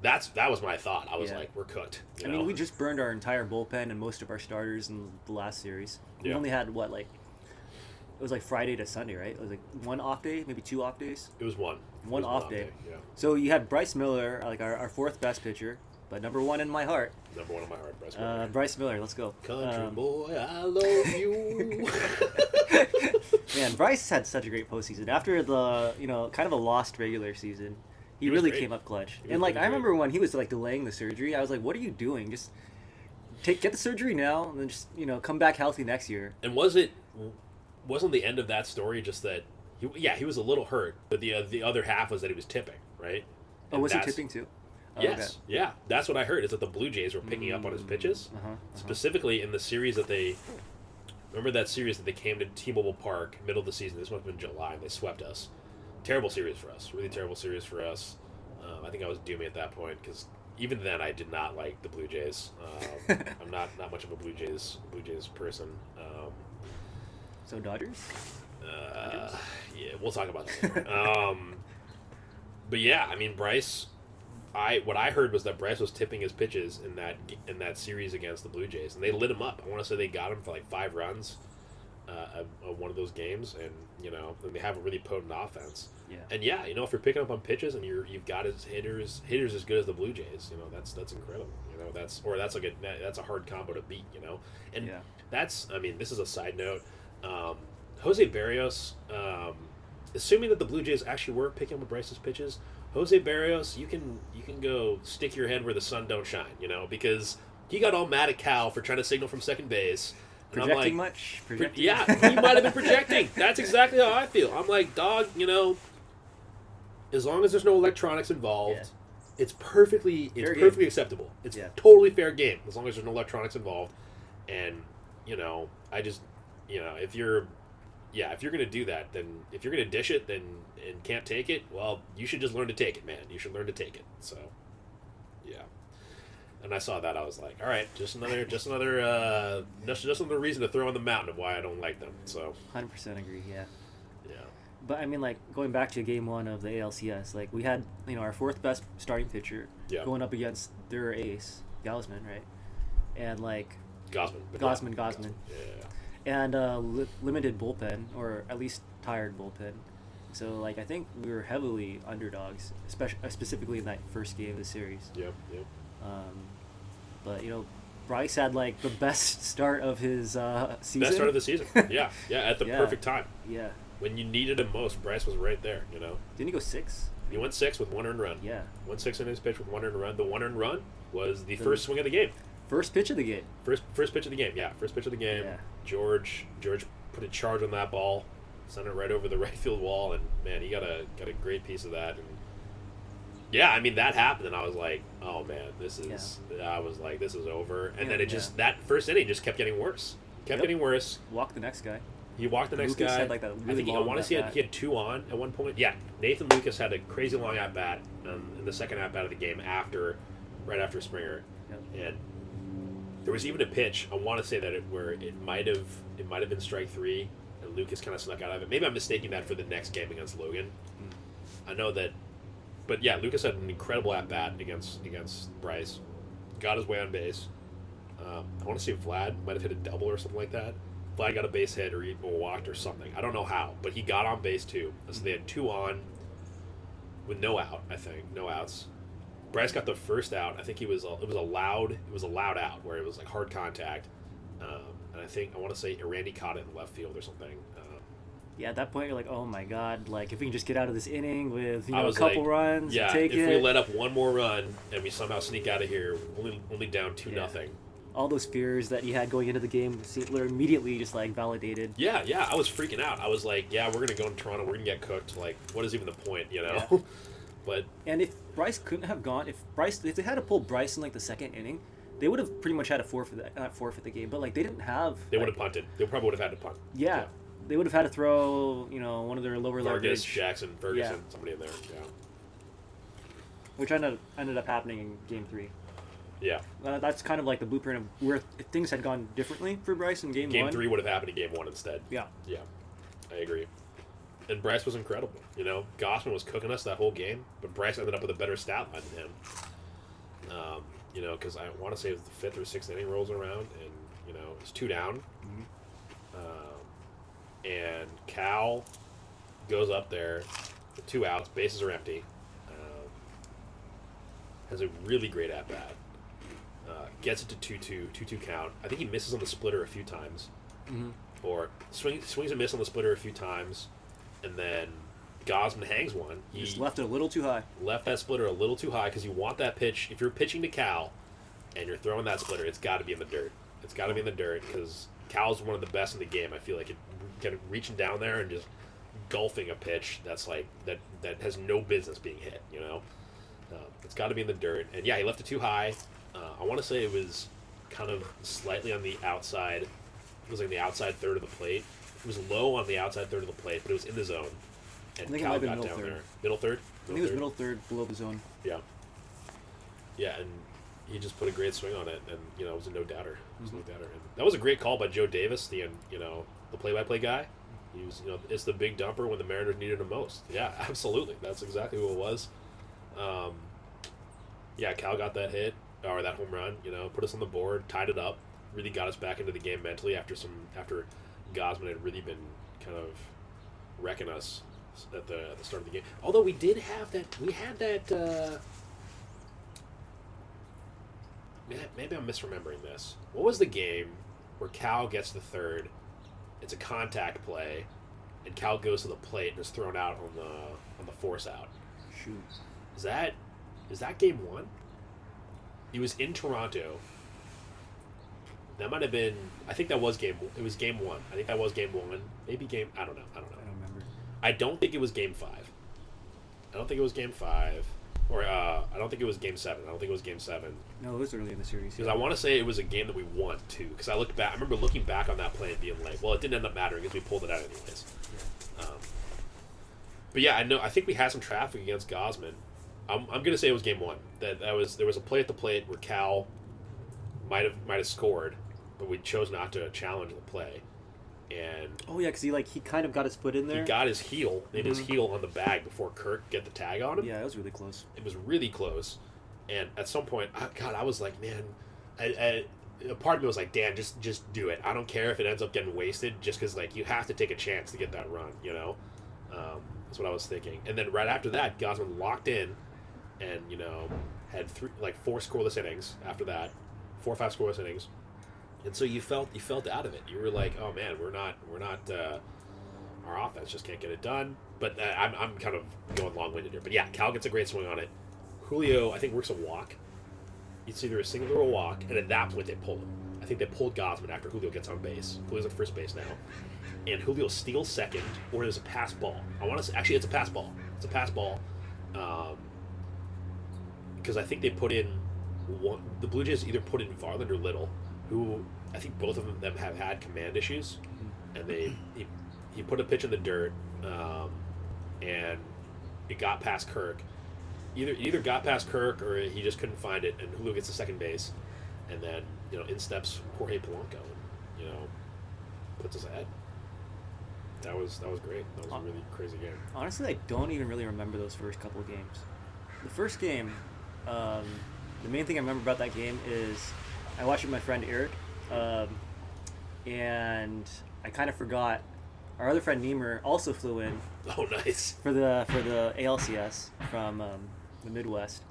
That was my thought. I was like, we're cooked. I mean, we just burned our entire bullpen and most of our starters in the last series. We only had it was like Friday to Sunday, right? It was like one off day, maybe 2 off days. It was one. One off day. Yeah. So you had Bryce Miller, like our fourth best pitcher, but number 1 in my heart. Number 1 in my heart, Bryce Miller. Bryce Miller, let's go. Country boy, I love you. Man, Bryce had such a great postseason. After the, kind of a lost regular season, he really came up clutch. And I remember when he was delaying the surgery, I was like, what are you doing? Just get the surgery now and then just, come back healthy next year. And wasn't the end of that story just that he was a little hurt, but the other half was that he was tipping, right? And was he tipping too? Yes, okay. Yeah, that's what I heard. Is that the Blue Jays were picking up on his pitches, specifically in the series that they remember that series that they came to T-Mobile Park middle of the season. This must have been July, and they swept us. Terrible series for us. Really terrible series for us. I think I was doomy at that point because even then I did not like the Blue Jays. I'm not much of a Blue Jays person. So Dodgers? Yeah, we'll talk about that later. But yeah, I mean Bryce. What I heard was that Bryce was tipping his pitches in that series against the Blue Jays, and they lit him up. I want to say they got him for like 5 runs, one of those games, and then they have a really potent offense. Yeah. And yeah, if you're picking up on pitches and you've got his hitters as good as the Blue Jays, that's incredible. That's a hard combo to beat. And that's, I mean, this is a side note. Jose Barrios, assuming that the Blue Jays actually were picking up Bryce's pitches, Jose Barrios, you can go stick your head where the sun don't shine, because he got all mad at Cal for trying to signal from second base. And projecting I'm like, much? Projecting? Yeah, he might have been projecting. That's exactly how I feel. I'm like, dog, as long as there's no electronics involved, it's perfectly acceptable. It's totally fair game as long as there's no electronics involved. And I just if you're gonna do that, then if you're gonna dish it and can't take it, well, you should just learn to take it, man. You should learn to take it. So, yeah. And I saw that, I was like, all right, just another reason to throw on the mountain of why I don't like them. So, 100% agree. Yeah. Yeah. But I mean, going back to Game 1 of the ALCS, we had our 4th best starting pitcher going up against their ace, Gausman, right? And Gausman. Yeah. And limited bullpen, or at least tired bullpen. So, I think we were heavily underdogs, specifically in that first game of the series. Yep. But, Bryce had, the best start of his season. Best start of the season. Yeah, at the perfect time. Yeah. When you needed him most, Bryce was right there, Didn't he go 6? He went 6 with 1 earned run. Yeah. Went 6 in his pitch with 1 earned run. The 1 earned run was the first swing of the game. First pitch of the game. First pitch of the game, yeah. First pitch of the game. Yeah. George put a charge on that ball, sent it right over the right field wall, and man, he got a great piece of that. And yeah, I mean that happened, and I was like, oh man, this is. Yeah. I was like, this is over. And then it just that first inning just kept getting worse. Getting worse. Walked the next guy. He walked the next Lucas guy. Had that really I think I want to see he had 2 on at one point. Yeah, Nathan Lucas had a crazy long at bat in the second at bat of the game right after Springer, and there was even a pitch. I want to say that it might have been strike 3, and Lucas kind of snuck out of it. Maybe I'm mistaking that for the next game against Logan. I know that, but yeah, Lucas had an incredible at bat against Bryce. Got his way on base. I want to see if Vlad might have hit a double or something like that. Vlad got a base hit or he walked or something. I don't know how, but he got on base too. So they had 2 on with no out. I think no outs. Bryce got the first out. I think it was a loud out where it was hard contact, and I want to say Randy caught it in left field or something. yeah, at that point you're like, oh my god, like if we can just get out of this inning with I a was couple like, runs, yeah, and take if it. we let up one more run and we somehow sneak out of here, only down 2-0. All those fears that you had going into the game were immediately just like validated. Yeah, I was freaking out. I was like, yeah, we're gonna go to Toronto, we're gonna get cooked. Like, what is even the point, you know? Yeah. But And if Bryce couldn't have gone, if they had to pull Bryce in like the second inning, they would have pretty much had to forfeit the game. But like they didn't have. they would have punted. They probably would have had to punt. Yeah, they would have had to throw one of their lower Vargas, leverage, Jackson, Ferguson, Yeah. somebody in there. Yeah. which ended up happening in Game 3. Yeah. That's kind of like the blueprint of where if things had gone differently for Bryce in Game 1. Game 3 would have happened in Game 1 instead. Yeah. Yeah, I agree. And Bryce was incredible. Gossman was cooking us that whole game, but Bryce ended up with a better stat line than him. Because I want to say it was the fifth or sixth inning rolls around, and it's 2 down. And Cal goes up there with 2 outs, bases are empty. Has a really great at bat. Gets it to 2-2 count. I think he misses on the splitter a few times, or swings and misses on the splitter a few times, and then Gausman hangs one. He just left it a little too high. Left that splitter a little too high because you want that pitch. If you're pitching to Cal and you're throwing that splitter, it's got to be in the dirt. It's got to be in the dirt because Cal's one of the best in the game. I feel like reaching down there and just gulfing a pitch that's like that has no business being hit. It's got to be in the dirt. And yeah, he left it too high. I want to say it was kind of slightly on the outside. It was like the outside third of the plate. It was low on the outside third of the plate, but it was in the zone. And I think Cal it might got have been down middle there. third. Middle third? I think it was middle third below the zone. Yeah. Yeah, and he just put a great swing on it, and it was a no doubter. And that was a great call by Joe Davis, the play-by-play guy. He was, it's the big dumper when the Mariners needed him most. Yeah, absolutely. That's exactly who it was. Yeah, Cal got that hit or that home run. Put us on the board, tied it up, really got us back into the game mentally after Gausman had really been kind of wrecking us at the start of the game. Although we had that. Maybe I'm misremembering this. What was the game where Cal gets the third? It's a contact play, and Cal goes to the plate and is thrown out on the force out. Shoot. Is that Game 1? He was in Toronto. That might have been. I think that was Game. It was Game 1. I think that was Game 1. Maybe Game. I don't know. I don't remember. I don't think it was Game 5. I don't think it was Game 5. Or I don't think it was Game 7. I don't think it was Game 7. No, it was early in the series. Because I want to say it was a game that we won, too. Because I remember looking back on that play and being like, well, it didn't end up mattering because we pulled it out anyways. Yeah. But yeah, I think we had some traffic against Gausman. I'm going to say it was Game 1. There was a play at the plate where Cal might have scored, but we chose not to challenge the play. And oh yeah, because he kind of got his foot in there. He got his heel on the bag before Kirk get the tag on him. Yeah, it was really close. It was really close, and at some point, I was like, man, a part of me was like, Dan, just do it. I don't care if it ends up getting wasted, just because you have to take a chance to get that run. That's what I was thinking. And then right after that, Gausman locked in, and had 4 scoreless innings after that, 4 or 5 scoreless innings. And so you felt out of it. You were like, oh man, we're not. Our offense just can't get it done. But I'm kind of going long-winded here. But yeah, Cal gets a great swing on it. Julio, I think, works a walk. It's either a single or a walk, and at that point they pull him. I think they pulled Gausman after Julio gets on base. Julio's at first base now, and Julio steals second, or there's a pass ball. I want to say actually it's a pass ball. It's a pass ball, because I think they put in one. The Blue Jays either put in Varland or Little, who I think both of them have had command issues, and he put a pitch in the dirt, and it got past Kirk. Either got past Kirk or he just couldn't find it, and Julio gets to second base, and then in steps Jorge Polanco, and puts us ahead. That was great. That was a really crazy game. Honestly, I don't even really remember those first couple of games. The first game, the main thing I remember about that game is I watched it with my friend Eric, and I kind of forgot. Our other friend Niemer also flew in. Oh, nice. For the ALCS from the Midwest,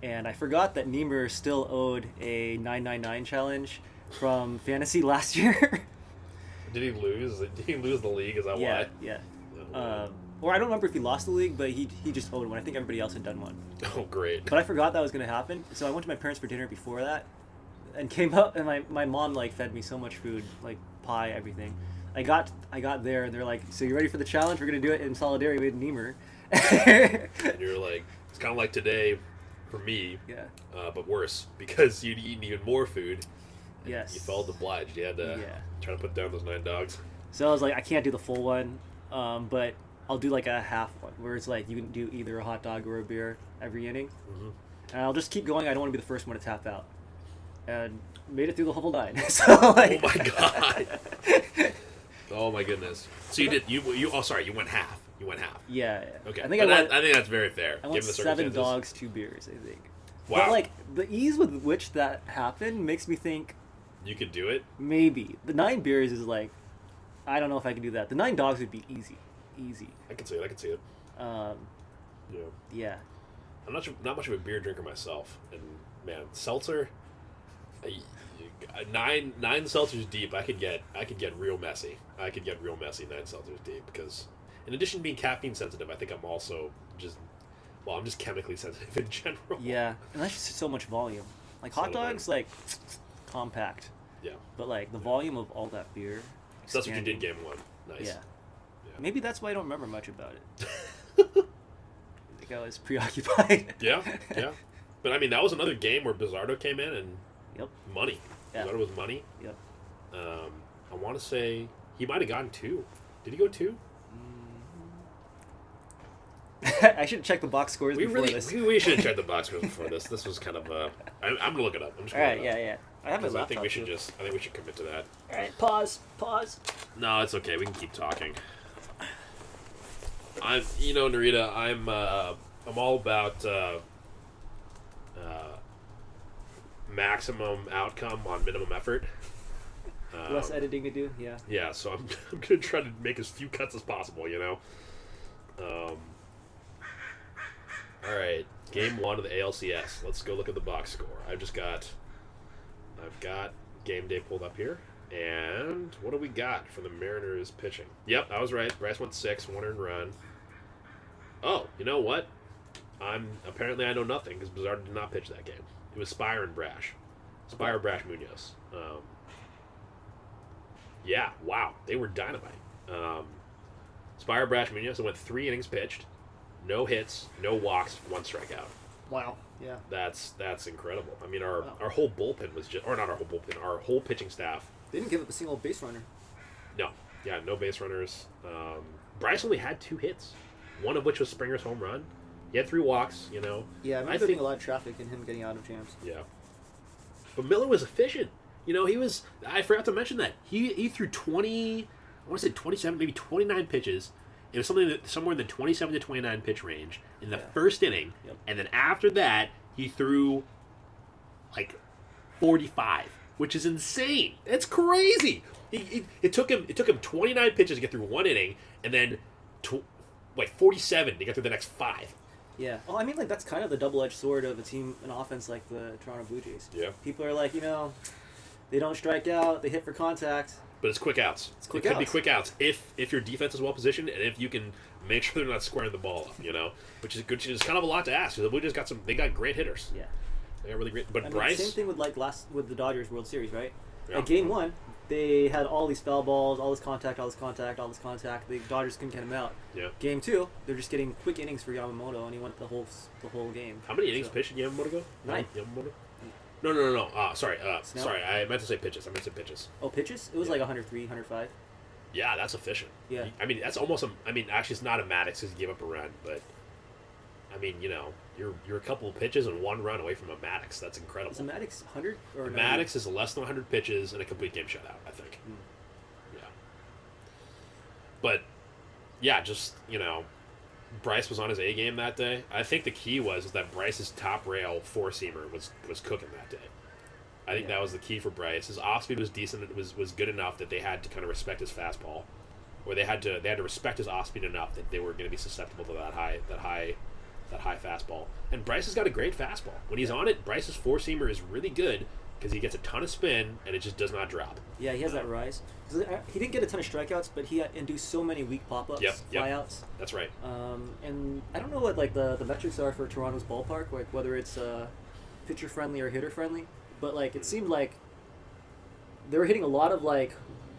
and I forgot that Niemer still owed a 999 challenge from Fantasy last year. Did he lose? Did he lose the league? Is that Yeah, why? yeah. Oh, Or I don't remember if he lost the league, but he just owed one. I think everybody else had done one. oh, great. But I forgot that was going to happen, so I went to my parents for dinner before that, and came up, and my mom like fed me so much food, like pie, everything. I got there, and they're like, "So you ready for the challenge? We're going to do it in solidarity with Niemer." And you're like, it's kind of like today for me, Yeah. but worse, because you'd eaten even more food. And Yes. You felt obliged. You had to try to put down those 9 dogs. So I was like, I can't do the full one, but I'll do like a half one, where it's like you can do either a hot dog or a beer every inning, and I'll just keep going. I don't want to be the first one to tap out, and made it through the whole 9. So like, Oh my god. Oh my goodness. So you did you oh sorry, you went half. You went half. yeah. Okay. I think I think that's very fair. I went given the 7 circumstances. dogs, 2 beers, I think. Wow. But like the ease with which that happened makes me think You could do it. maybe the 9 beers is like, I don't know if I can do that. The 9 dogs would be easy. I can see it. I can see it. Yeah. Yeah. I'm not much of a beer drinker myself, and man, seltzer. Nine seltzers deep, I could get real messy. I could get real messy 9 seltzers deep because, in addition to being caffeine sensitive, I think I'm also I'm just chemically sensitive in general. Yeah, and that's just so much volume. Like So hot dogs, like compact, Yeah. but like the volume of all that beer. So that's what you did expanding. game 1. Nice. Yeah. Yeah. Maybe that's why I don't remember much about it. I think I was preoccupied. Yeah. Yeah. But I mean, that was another game where Bizzardo came in and Yep. money. Yeah. Bizzardo was money. Yep. I want to say he might have gotten 2. Did he go 2? I should check the box scores We before really this. we should have checked the box scores before this. This was kind of I'm gonna look it up. I'm just All gonna right. look it up. Yeah. I have my 'Cause I laptop. think we should too. I think we should commit to that. All right. Pause. No, it's okay. We can keep talking. Narita, I'm all about maximum outcome on minimum effort. Less editing to do. Yeah. Yeah, so I'm gonna try to make as few cuts as possible. All right, game 1 of the ALCS. Let's go look at the box score. I've got game day pulled up here, and what do we got for the Mariners pitching? Yep, I was right. Bryce went 6, 1 earned run. Oh, you know what? Apparently I know nothing because Bizzardo did not pitch that game. It was Spire and Brash. Spire, Brash, Munoz. Yeah, wow, they were dynamite. Spire, Brash, Munoz went 3 innings pitched, no hits, no walks, 1 strikeout. Wow. Yeah. That's incredible. I mean, our whole bullpen was just, or not our whole bullpen, our whole pitching staff. They didn't give up a single base runner. No, yeah, no base runners. Bryce only had 2 hits, one of which was Springer's home run. He had 3 walks. Yeah, I remember I there being think- a lot of traffic and him getting out of jams. Yeah. But Miller was efficient. I forgot to mention that. He threw 20, I want to say 27, maybe 29 pitches. It was somewhere in the 27 to 29 pitch range in the first inning. Yep. And then after that, he threw like 45, which is insane. That's crazy. It took him 29 pitches to get through 1 inning, and then 47 to get through the next 5. Yeah. Well, I mean, like, that's kind of the double-edged sword of a team, an offense like the Toronto Blue Jays. Yeah. People are like, they don't strike out, they hit for contact. But it's quick outs. It's quick it could be outs. quick outs if your defense is well positioned and if you can make sure they're not squaring the ball up, which is good. It's kind of a lot to ask because the Blue Jays they got great hitters. Yeah. They got really great. But I mean, Bryce, same thing with the Dodgers World Series, right? Yeah. At Game 1, they had all these foul balls, all this contact. The Dodgers couldn't get him out. Yeah. Game 2, they're just getting quick innings for Yamamoto, and he went the whole game. How many innings So- pitched did Yamamoto go? 9. Yamamoto. No. Sorry. Snell? Sorry. I meant to say pitches. Oh, pitches? It was Yeah. like 103, 105. Yeah, that's efficient. Yeah. I mean, that's almost. Actually, it's not a Maddox because he gave up a run, but I mean, you're a couple of pitches and 1 run away from a Maddox. That's incredible. Is a Maddox 100 or 90? Maddox is less than 100 pitches and a complete game shutout, I think. Yeah. But, yeah, just, Bryce was on his A game that day. I think the key was that Bryce's top rail 4-seamer was cooking that day. I think that was the key for Bryce. His off speed was decent. It was good enough that they had to kind of respect his fastball, or they had to respect his off speed enough that they were going to be susceptible to that high fastball. And Bryce has got a great fastball. When he's on it, Bryce's 4-seamer is really good, because he gets a ton of spin and it just does not drop. Yeah, he has that rise. He didn't get a ton of strikeouts, but he induced so many weak pop-ups, flyouts. That's right. And I don't know what like the metrics are for Toronto's ballpark, like whether it's pitcher friendly or hitter friendly, but like it seemed like they were hitting a lot of like,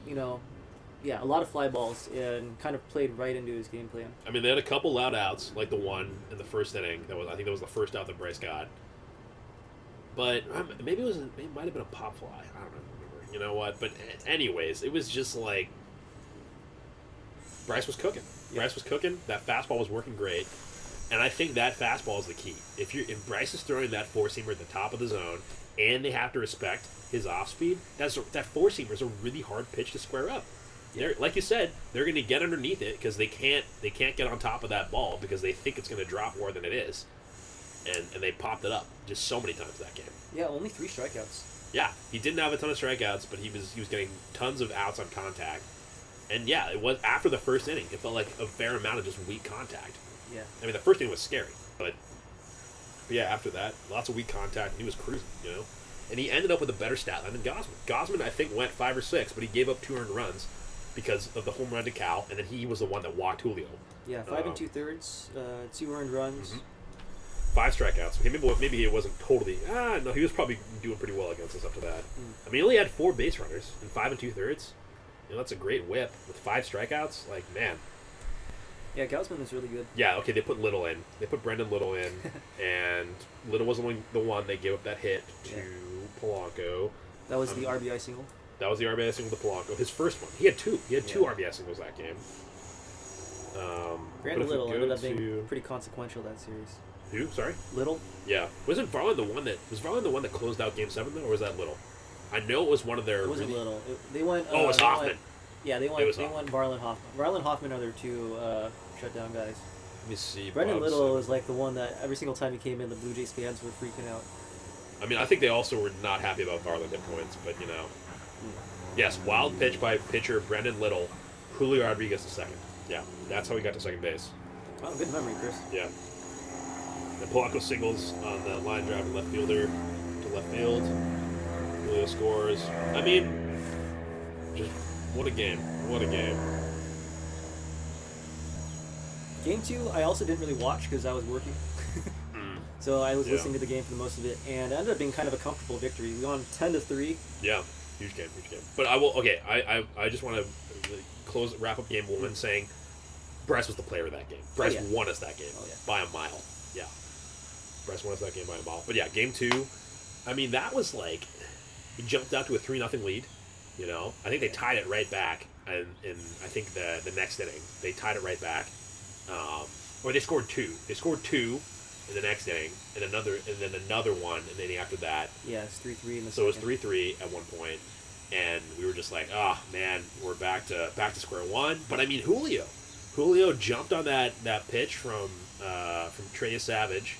a lot of fly balls and kind of played right into his game plan. I mean, they had a couple loud outs, like the one in the first inning. I think that was the first out that Bryce got. But maybe it might have been a pop fly. I don't remember. You know what? But anyways, it was just like Bryce was cooking. Yeah. Bryce was cooking. That fastball was working great, and I think that fastball is the key. If Bryce is throwing that four seamer at the top of the zone, and they have to respect his off speed, that four seamer is a really hard pitch to square up. Yeah. Like you said, they're going to get underneath it because they can't get on top of that ball because they think it's going to drop more than it is, and they popped it up just so many times that game. Yeah, only 3 strikeouts. Yeah, he didn't have a ton of strikeouts, but he was getting tons of outs on contact. And yeah, it was after the first inning. It felt like a fair amount of just weak contact. Yeah. I mean, the first inning was scary, but yeah, after that, lots of weak contact. He was cruising, And he ended up with a better stat line than Gosman. Gosman, I think, went 5 or 6, but he gave up 2 earned runs because of the home run to Cal, and then he was the one that walked Julio. Yeah, 5 2/3, 2 earned runs. Mm-hmm. 5 strikeouts. Okay, maybe it wasn't totally. No, he was probably doing pretty well against us up to that. I mean, he only had 4 base runners in 5 2/3. That's a great whip with 5 strikeouts. Like, man. Yeah, Gausman is really good. Yeah, okay, they put Little in. They put Brendan Little in, and Little was the one they gave up that hit to Polanco. That was the RBI single. That was the RBI single to Polanco. His first one. He had 2. He had 2 RBI singles that game. Brandon Little ended up being pretty consequential that series. Who? Sorry? Little? Yeah. Wasn't Varland the one that closed out Game 7 though, or was that Little? I know it was one of their. It wasn't Little. They went. It was Hoffman. They went Varland Hoffman. Varland Hoffman are their 2 shutdown guys. Let me see. Brendan Little was like the one that every single time he came in, the Blue Jays fans were freaking out. I mean, I think they also were not happy about Varland at points, but Yes, wild pitch by pitcher Brendan Little, Julio Rodriguez to second. Yeah, that's how he got to second base. Wow, good memory, Chris. Yeah. And Polanco singles on the line drive to left fielder to left field. Julio scores. I mean, just what a game. What a game. Game 2, I also didn't really watch because I was working. So I was listening to the game for the most of it, and it ended up being kind of a comfortable victory. We won 10-3. Yeah, huge game. But I just want to wrap up game 1 saying Bryce was the player of that game. Bryce won us that game by a mile. Yeah. Bryce won us that game by a mile. But yeah, game 2, I mean, that was like, he jumped out to a 3-0 lead. I think they tied it right back in I think the next inning. They tied it right back. Or they scored 2. They scored 2 in the next inning, and then another one in the inning after that. Yeah, it's 3-3 in the So it was 3-3 at one point, and we were just like, oh man, we're back to square one. But I mean, Julio jumped on that pitch from Trey Savage.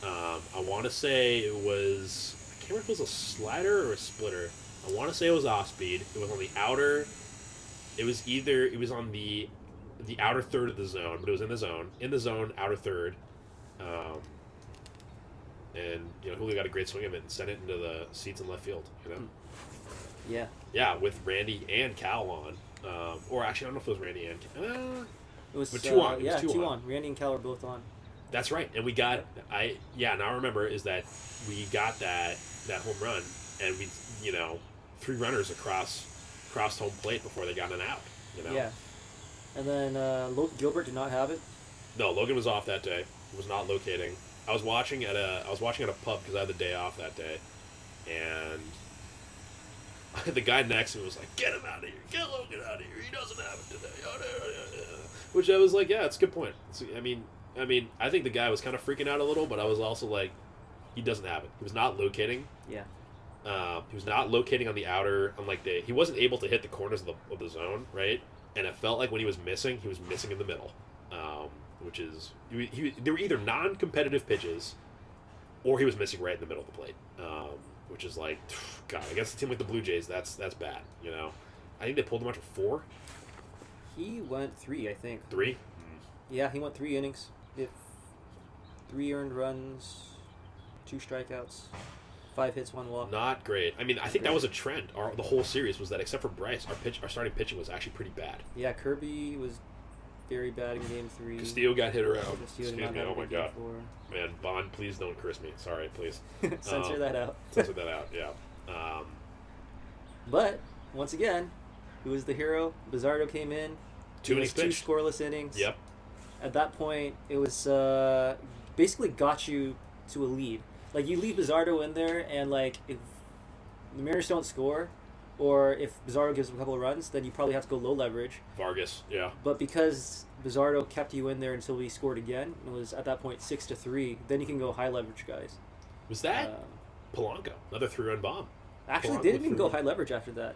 I want to say it was, I can't remember if it was a slider or a splitter. I want to say it was off speed. It was on the outer. It was on the outer third of the zone, but it was in the zone, outer third. And Julio got a great swing of it and sent it into the seats in left field. Yeah. Yeah, with Randy and Cal on. Or actually, I don't know if it was Randy and Cal. It was 2 on. Yeah, 2 on. Randy and Cal are both on. That's right. And we got now I remember is that we got that home run, and we 3 runners across home plate before they got an out. Yeah. And then Gilbert did not have it. No, Logan was off that day. He was not locating. I was watching at a pub because I had the day off that day, and the guy next to me was like, "Get him out of here! Get Logan out of here! He doesn't have it today." Which I was like, "Yeah, it's a good point." I mean, I think the guy was kind of freaking out a little, but I was also like, "He doesn't have it. He was not locating." Yeah. He was not locating on the outer, he wasn't able to hit the corners of the zone, right? And it felt like when he was missing in the middle. Which is, they were either non-competitive pitches, or he was missing right in the middle of the plate. Which is like, God, against a team like the Blue Jays, that's bad. I think they pulled him out for 4. He went 3, I think. 3? Yeah, he went 3 innings. 3 earned runs, 2 strikeouts. 5 hits, 1 walk. Not great. I mean, I think that was a trend. The whole series was that, except for Bryce, our starting pitching was actually pretty bad. Yeah, Kirby was very bad in Game 3. Castillo got hit around. Castillo Excuse did not me. have a Oh my good Game god. 4. Man, Bond, please don't curse me. Sorry, please. Censor that out. Censor that out. Yeah. But once again, who was the hero? Bizardo came in. Two He was innings pitched. 2 scoreless innings. Yep. At that point, it was basically got you to a lead. Like, you leave Bizardo in there, and like if the Mariners don't score, or if Bizardo gives them a couple of runs, then you probably have to go low leverage. Vargas. Yeah. But because Bizardo kept you in there until we scored again, it was at that point 6-3. Then you can go high leverage, guys. Was that Polanco? Another 3-run bomb. Actually, Polanco they didn't even go threw. high leverage after that.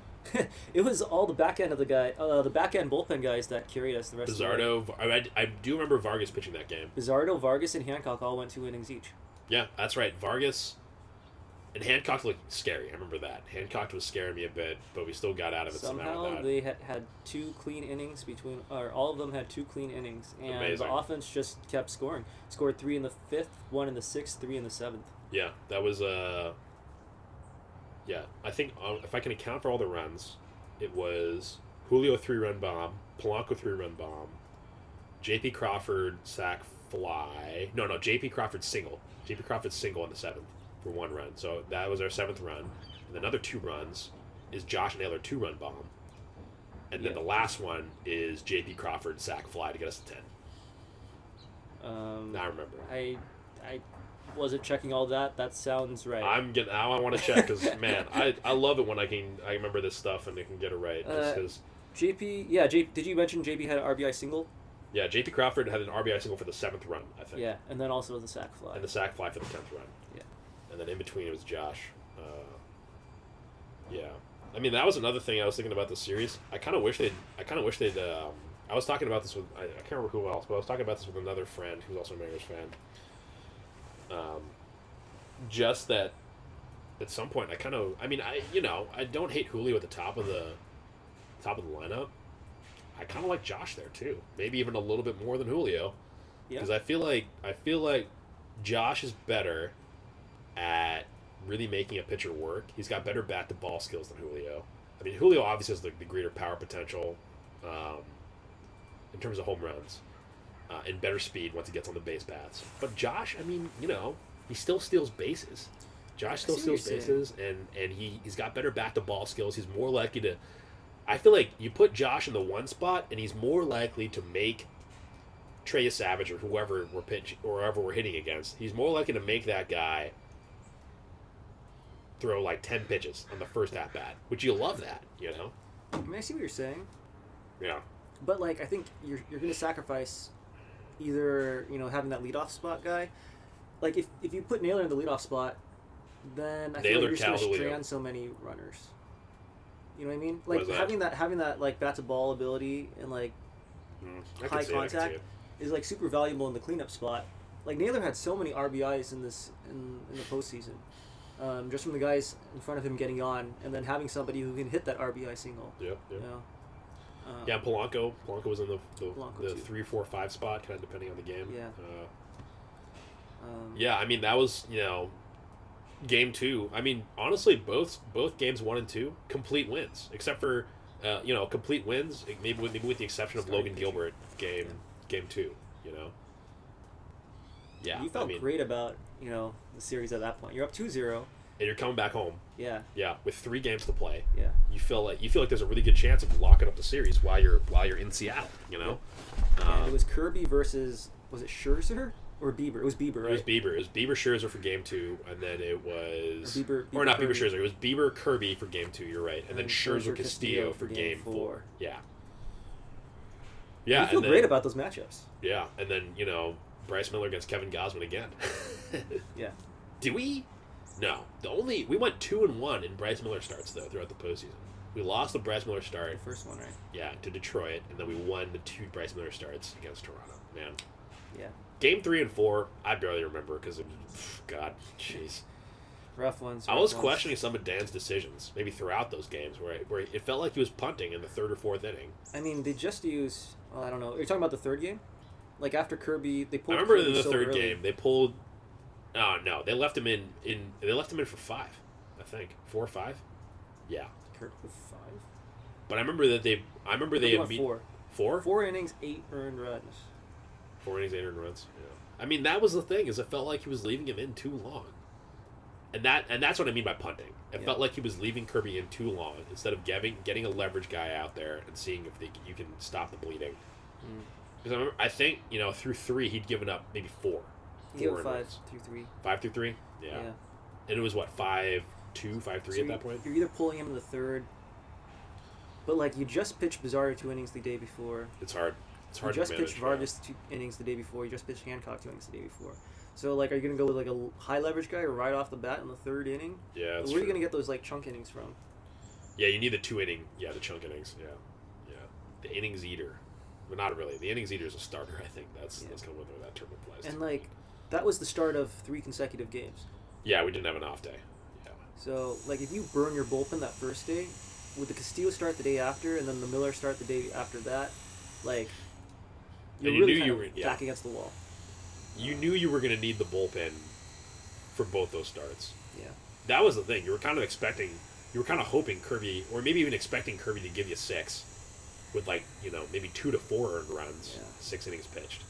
It was all the back end of the back end bullpen guys that carried us the rest of the way. Bizardo. I do remember Vargas pitching that game. Bizardo, Vargas, and Hancock all went 2 innings each. Yeah, that's right. Vargas and Hancock looked scary. I remember that. Hancock was scaring me a bit, but we still got out of it somehow. Somehow they had 2 clean innings or all of them had 2 clean innings, and Amazing. the offense just kept scoring. Scored 3 in the 5th, 1 in the 6th, 3 in the 7th. Yeah, that was yeah, I think if I can account for all the runs, it was Julio 3-run bomb, Polanco 3-run bomb, J.P. Crawford sac fly. No, J.P. Crawford single. J.P. Crawford single in the 7th for 1 run. So that was our 7th run. And another 2 runs is Josh Naylor 2-run bomb. And then the last one is J.P. Crawford sac fly to get us to 10. I remember. I wasn't checking all that. That sounds right. Now I want to check because man, I love it when I remember this stuff and I can get it right. Just 'cause- JP, did you mention JP had an RBI single? yeah, J.P. Crawford had an RBI single for the 7th run, I think. Yeah, and then also the sac fly. And the sac fly for the 10th run. Yeah. And then in between it was Josh. Yeah. I mean, that was another thing I was thinking about this series. I kind of wish they'd. I was talking about this with. I can't remember who else, but I was talking about this with another friend who's also a Mariners fan. Just that. At some point, I don't hate Julio at the top of the lineup. I kind of like Josh there too. Maybe even a little bit more than Julio. Yeah. Because I feel like Josh is better at really making a pitcher work. He's got better bat to ball skills than Julio. I mean, Julio obviously has the greater power potential in terms of home runs and better speed once he gets on the base paths. But Josh, I mean, he still steals bases. Josh still steals bases, and he's got better bat to ball skills. He's more likely to. I feel like you put Josh in the 1 spot, and he's more likely to make Trey Savage or whoever we're hitting against. He's more likely to make that guy throw like 10 pitches on the first at bat, which you love that, I mean, I see what you're saying, Yeah. but like I think you're going to sacrifice either having that leadoff spot guy. Like if you put Naylor in the leadoff spot, then I feel Naylor, like you're just going Cal, to Julio. strand so many runners. You know what I mean? Like is that? having that like bat to ball ability and like I high can see contact it. is like super valuable in the cleanup spot. Like Naylor had so many RBIs in the postseason, just from the guys in front of him getting on, and then having somebody who can hit that RBI single. Yep. Yeah, Polanco was in the Polanco too. 3, 4, 5 spot, kind of depending on the game. Yeah. Yeah, I mean that was game 2. I mean honestly, both games 1 and 2 complete wins, except for complete wins. Maybe with the exception of Starting Logan pitching. Gilbert game 2. Yeah, You felt I mean, great about the series at that point. You're up 2-0. and you're coming back home. Yeah, Yeah, with 3 games to play. yeah. You feel like there's a really good chance of locking up the series while you're in Seattle. And it was Kirby versus, was it Scherzer or Bieber? It was Bieber, right? It was Bieber. It was Bieber Scherzer for game 2, and then it was Or not Kirby. Bieber Scherzer. It was Bieber Kirby for game 2. You're right, and then Scherzer Castillo for game 4. Yeah. Yeah. You feel and then, great about those matchups. Yeah, and then Bryce Miller against Kevin Gausman again. Yeah. Did we? No. We went 2-1 in Bryce Miller starts though throughout the postseason. We lost the Bryce Miller start. The first one, right? Yeah, to Detroit, and then we won the 2 Bryce Miller starts against Toronto. Man. Yeah. Game 3 and 4, I barely remember because God, jeez. Rough ones. I rough was ones. questioning some of Dan's decisions, maybe throughout those games, where it felt like he was punting in the 3rd or 4th inning. I mean, they just used. Well, I don't know. Are you talking about the third game? Like after Kirby, they I pulled. remember Kirby in the so 3rd early. game they pulled Oh no, they left him in. They left him in for 5, I think 4 or 5. Yeah, Kirk with 5. but I remember that they. I remember they went 4. 4. 4 innings, 8 earned runs. 4 innings, 8 earned runs. Yeah. I mean, that was the thing, is it felt like he was leaving him in too long, and that's what I mean by punting. It felt like he was leaving Kirby in too long instead of getting a leverage guy out there and seeing if you can stop the bleeding. Because I think through 3 he'd given up maybe 4. He gave 5 through 3. 5 through 3. Yeah. And it was what 5-2, 5-3 at that point. You're either pulling him in the 3rd, but like you just pitched Bizarro 2 innings the day before. It's hard. It's hard You just to manage. pitched Vargas 2 innings the day before. You just pitched Hancock 2 innings the day before. So like, are you gonna go with like a high leverage guy right off the bat in the 3rd inning? Yeah. That's Where are you true. gonna get those like chunk innings from? Yeah, you need the 2 inning. Yeah, the chunk innings. Yeah. The innings eater. But not really. The innings eater is a starter. I think that's kind of where that term applies. And like, that was the start of 3 consecutive games. Yeah, we didn't have an off day. Yeah. So like, if you burn your bullpen that first day, would the Castillo start the day after, and then the Miller start the day after that? Like, you're you really knew kind you of were back against the wall. You knew you were going to need the bullpen for both those starts. Yeah. That was the thing. You were kind of hoping Kirby, or maybe even expecting Kirby to give you 6, with like maybe 2 to 4 earned runs, 6 innings pitched.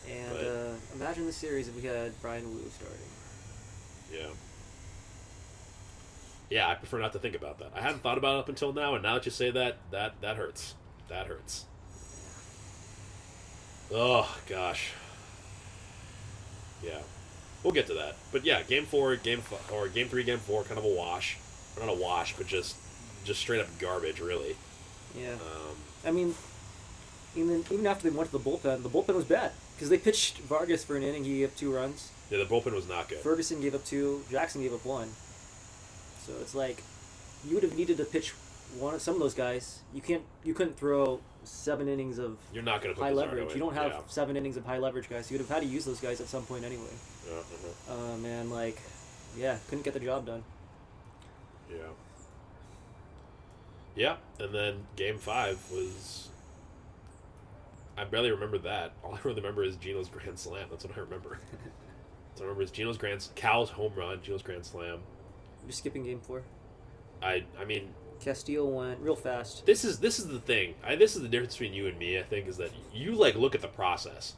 And imagine the series if we had Brian Wu starting. Yeah. Yeah, I prefer not to think about that. I hadn't thought about it up until now, and now that you say that hurts. That hurts. Oh gosh. Yeah, we'll get to that. But yeah, Game 4, Game 3, Game 4, kind of a wash. Or not a wash, but just straight up garbage, really. Yeah. I mean, even after they went to the bullpen was bad because they pitched Vargas for an inning. He gave up 2 runs. Yeah, the bullpen was not good. Ferguson gave up 2. Jackson gave up 1. So it's like you would have needed to pitch some of those guys. You couldn't throw 7 innings of You're not going to put high Bizarro leverage. in. You don't have 7 innings of high leverage guys. You would have had to use those guys at some point anyway. Man, like, couldn't get the job done. Yeah. Yeah, and then Game 5 was... I barely remember that. All I really remember is Gino's grand slam. That's what I remember. So I remember is Cal's home run, Gino's grand slam. You're skipping Game 4. I mean... Castillo went real fast. This is the thing. This is the difference between you and me, I think, is that you, like, look at the process.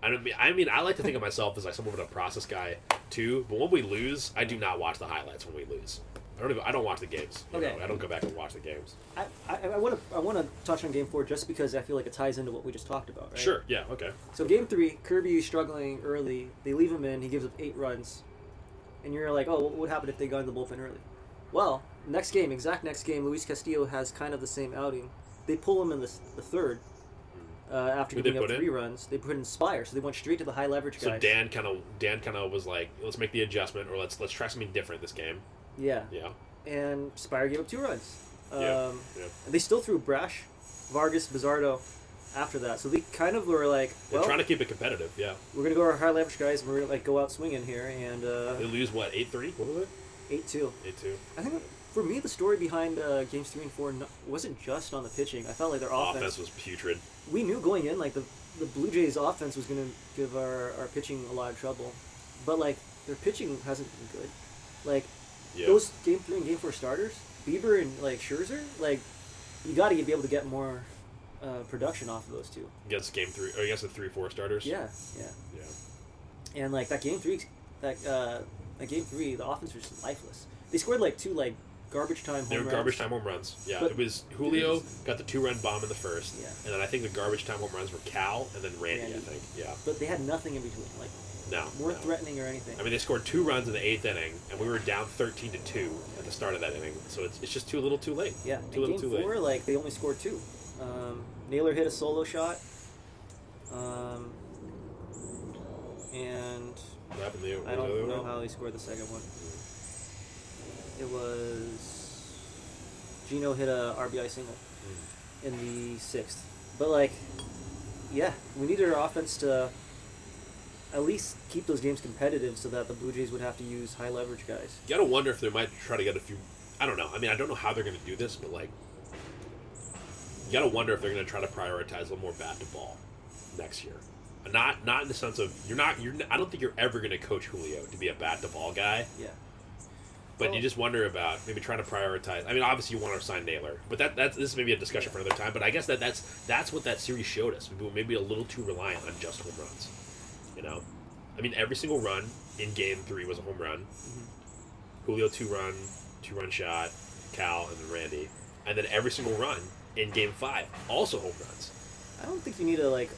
I mean, I like to think of myself as, like, somewhat of a process guy, too. But when we lose, I do not watch the highlights when we lose. I don't watch the games. Okay. I don't go back and watch the games. I want to touch on Game 4 just because I feel like it ties into what we just talked about, right? Sure, yeah, okay. So Game 3, Kirby struggling early. They leave him in. He gives up 8 runs. And you're like, oh, what would happen if they got in the bullpen early? Well, next game, Luis Castillo has kind of the same outing. They pull him in the 3rd after Who'd giving they up put 3 in? runs. They put in Spire, so they went straight to the high leverage guys. So Dan kind of was like, let's make the adjustment, or let's try something different this game. Yeah. Yeah. And Spire gave up 2 runs. Yeah. And they still threw Brash, Vargas, Bizardo after that. So they kind of were like, They're well, trying to keep it competitive, yeah. we're going to go our high leverage guys, and we're going to like go out swinging here. And They lose, what, 8-3? What was it? 8-2. 8-2. I think for me, the story behind Games 3 and 4 wasn't just on the pitching. I felt like their offense was putrid. We knew going in, like, the Blue Jays' offense was going to give our pitching a lot of trouble. But, like, their pitching hasn't been good. Like, those Game 3 and Game 4 starters, Bieber and, like, Scherzer, like, you got to be able to get more production off of those two. Against Game 3, or against the 3-4 starters? Yeah. And, like, that Game 3, the offense was just lifeless. They scored, like, 2, like, garbage time home runs. They were garbage time home runs. Yeah, But it was Julio got the 2-run bomb in the first, Yeah. and then I think the garbage time home runs were Cal and then Randy. I think. Yeah. But they had nothing in between, like, weren't threatening or anything. I mean, they scored 2 runs in the 8th inning, and we were down 13-2 at the start of that inning. So it's just too little, too late. Yeah, too little, too Game 4, late. like, they only scored 2. Naylor hit a solo shot. And What happened to you? I don't know how they scored the second one. It was Gino hit a RBI single in the 6th. But, like, yeah, we needed our offense to at least keep those games competitive so that the Blue Jays would have to use high leverage guys. You gotta wonder if they might try to get a few. I don't know. I mean, I don't know how they're gonna do this, but like, you gotta wonder if they're gonna try to prioritize a little more bat to ball next year. Not in the sense of I don't think you're ever going to coach Julio to be a bat to ball guy. Yeah. But you just wonder about maybe trying to prioritize. I mean, obviously you want to sign Naylor, but this is maybe a discussion for another time. But I guess that's what that series showed us. We were maybe a little too reliant on just home runs. You know, I mean, every single run in Game 3 was a home run. Mm-hmm. Julio two run shot, Cal and then Randy, and then every single run in Game 5 also home runs. I don't think you need to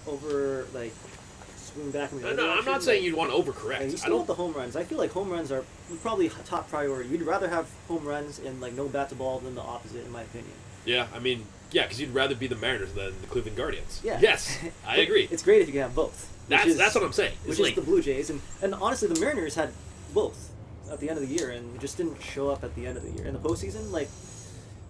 swing back in the other No, I'm direction. not saying you'd want to overcorrect. Yeah, you I still don't. want the home runs. I feel like home runs are probably top priority. You'd rather have home runs and no bat to ball than the opposite, in my opinion. Yeah, I mean, because you'd rather be the Mariners than the Cleveland Guardians. Yeah. Yes, I agree. It's great if you can have both. That's what I'm saying. Which is the Blue Jays, and honestly, the Mariners had both at the end of the year, and just didn't show up at the end of the year. In the postseason,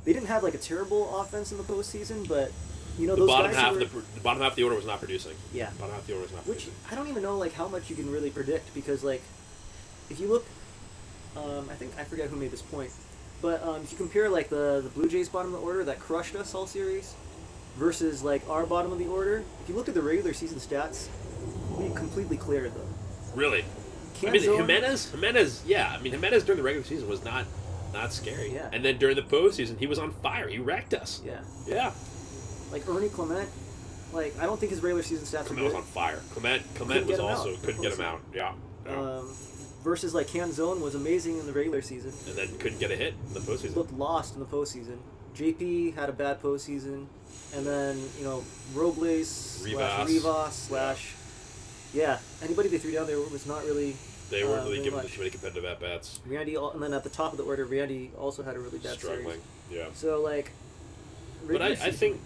they didn't have a terrible offense in the postseason, but the those bottom guys half who were, the bottom half of the order was not producing. Yeah. Bottom half of the order was not Which producing. I don't even know how much you can really predict, because if you look, I forget who made this point, but if you compare the Blue Jays bottom of the order that crushed us all series versus our bottom of the order, if you look at the regular season stats, we completely cleared them. Really? I mean, Jimenez, yeah. I mean, Jimenez during the regular season was not scary. Yeah. And then during the postseason, he was on fire. He wrecked us. Yeah. Yeah. Ernie Clement, I don't think his regular season stats Clement were was good. on fire. Clement Couldn't was get him also out. couldn't get him out. Yeah. Versus Canzone was amazing in the regular season. And then couldn't get a hit in the postseason. Looked lost in the postseason. JP had a bad postseason, and then Robles Rivas anybody they threw down there was not really. They weren't really very giving much. too many competitive at bats. Randy, and then at the top of the order, Randy also had a really bad Struggling. series. Yeah. So But I think.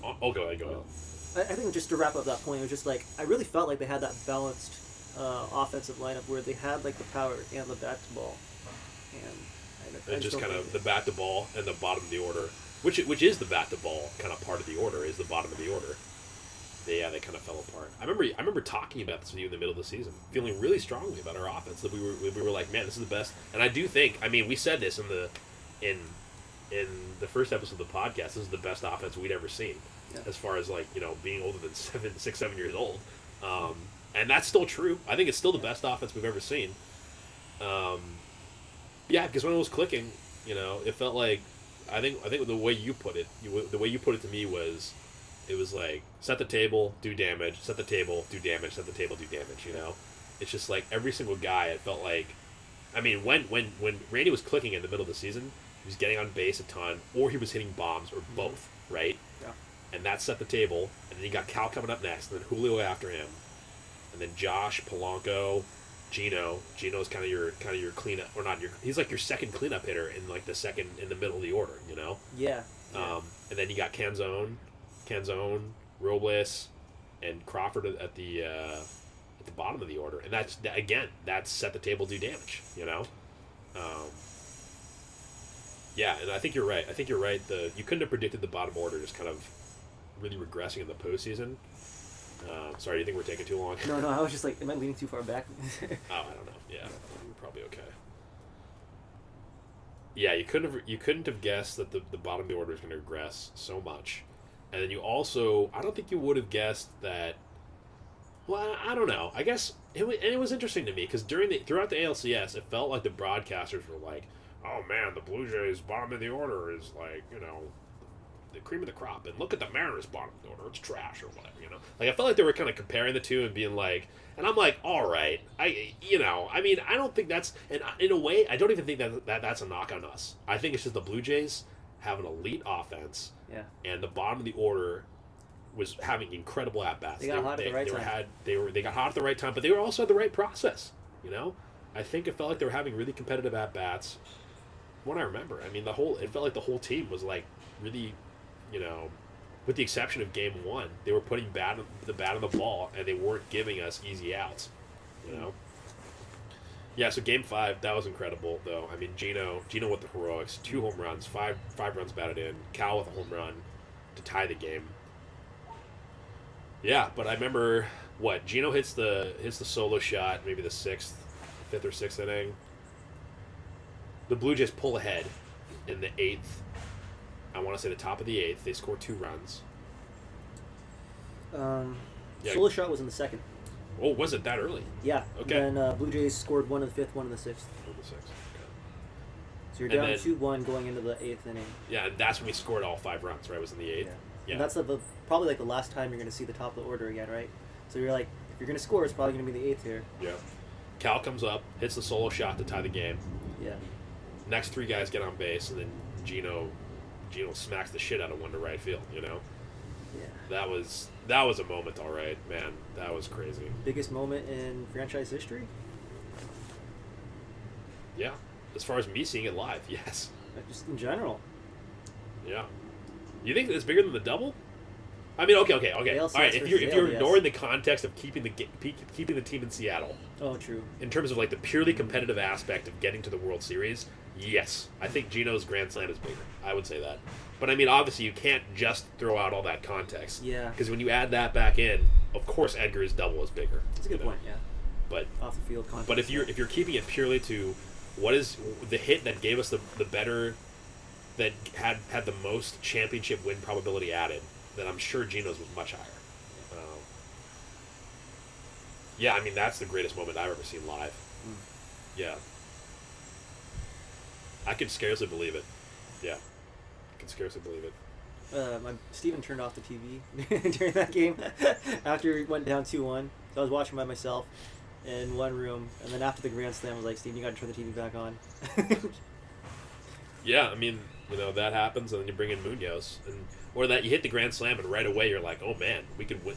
Oh, go ahead. I think just to wrap up that point, it was just I really felt like they had that balanced offensive lineup where they had the power and the bat to ball, And just kind of the bat to ball and the bottom of the order, which is the bat to ball kind of part of the order, is the bottom of the order. They kind of fell apart. I remember talking about this with you in the middle of the season, feeling really strongly about our offense, that we were like, man, this is the best. And I do think, I mean, we said this in the first episode of the podcast, this is the best offense we'd ever seen, as far as being older than 7 years old, and that's still true. I think it's still the best offense we've ever seen. Because when it was clicking, it felt like, I think the way you put it, to me was, it was set the table, do damage, set the table, do damage, set the table, do damage. It's just every single guy. It felt like, I mean, when Randy was clicking in the middle of the season, he was getting on base a ton, or he was hitting bombs, or both, right? Yeah. And that set the table. And then you got Cal coming up next, and then Julio after him, and then Josh, Polanco, Gino. Gino's kind of your cleanup, or not your. He's your second cleanup hitter in the second in the middle of the order. Yeah. And then you got Canzone, Robles, and Crawford at the bottom of the order, and that's set the table, do damage. And I think you're right. You couldn't have predicted the bottom order just kind of really regressing in the postseason. Sorry, do you think we're taking too long? No, I was just am I leaning too far back? Oh, I don't know. Yeah, you're probably okay. Yeah, you couldn't have guessed that the bottom of the order is going to regress so much. And then you also, I don't think you would have guessed that. Well, I don't know. I guess it was interesting to me because throughout the ALCS, it felt like the broadcasters were like, "Oh man, the Blue Jays bottom of the order is the cream of the crop, and look at the Mariners bottom of the order, it's trash or whatever." I felt like they were kind of comparing the two and being like, and I'm like, all right, I don't think that's, and in a way, I don't even think that's a knock on us. I think it's just the Blue Jays have an elite offense. Yeah. And the bottom of the order was having incredible at bats. They got hot at the right time. They got hot at the right time, but they were also at the right process. I think it felt like they were having really competitive at bats. What I remember, I mean, it felt like the whole team was really, with the exception of Game 1, they were putting the bat on the ball, and they weren't giving us easy outs. Yeah, so Game 5, that was incredible, though. I mean, Gino with the heroics, 2 home runs, five runs batted in, Cal with a home run to tie the game. Yeah, but I remember, Gino hits the solo shot, maybe the 5th or 6th inning. The Blue Jays pull ahead in the 8th. I want to say the top of the 8th. They score 2 runs. Solo shot was in the 2nd. Oh, was it that early? Yeah. Okay. And then Blue Jays scored one in the fifth, one in the sixth. Oh, the 6th. Okay. So you're And down then- 2-1 going into the eighth inning. Yeah, and that's when we scored all 5 runs, right? It was in the 8th. Yeah. And that's probably like the last time you're going to see the top of the order again, right? So you're like, if you're going to score, it's probably going to be the eighth here. Yeah. Cal comes up, hits the solo shot to tie the game. Yeah. Next 3 guys get on base, and then Gino smacks the shit out of one to right field. You know, Yeah. that was a moment, all right, man. That was crazy. Biggest moment in franchise history? Yeah, as far as me seeing it live, yes. Just in general. Yeah. You think it's bigger than the double? I mean, okay. All right, ALCS if versus you're ALDS. ignoring the context of keeping the team in Seattle, Oh, true. in terms of like the purely competitive aspect of getting to the World Series, yes, I think Gino's Grand Slam is bigger. I would say that. But I mean, obviously, you can't just throw out all that context. Yeah. Because when you add that back in, of course, Edgar's double is bigger. That's a good you know? point, yeah. But Off the field contact. if you're keeping it purely to what is the hit that gave us the better, that had the most championship win probability added, then I'm sure Gino's was much higher. Yeah, I mean, that's the greatest moment I've ever seen live. Yeah. I can scarcely believe it. Yeah. I can scarcely believe it. Steven turned off the TV during that game after we went down 2-1. So I was watching by myself in one room, and then after the Grand Slam, I was like, Steven, you got to turn the TV back on. Yeah, I mean, that happens, and then you bring in Munoz, or that you hit the Grand Slam, and right away you're like, oh man, we could win.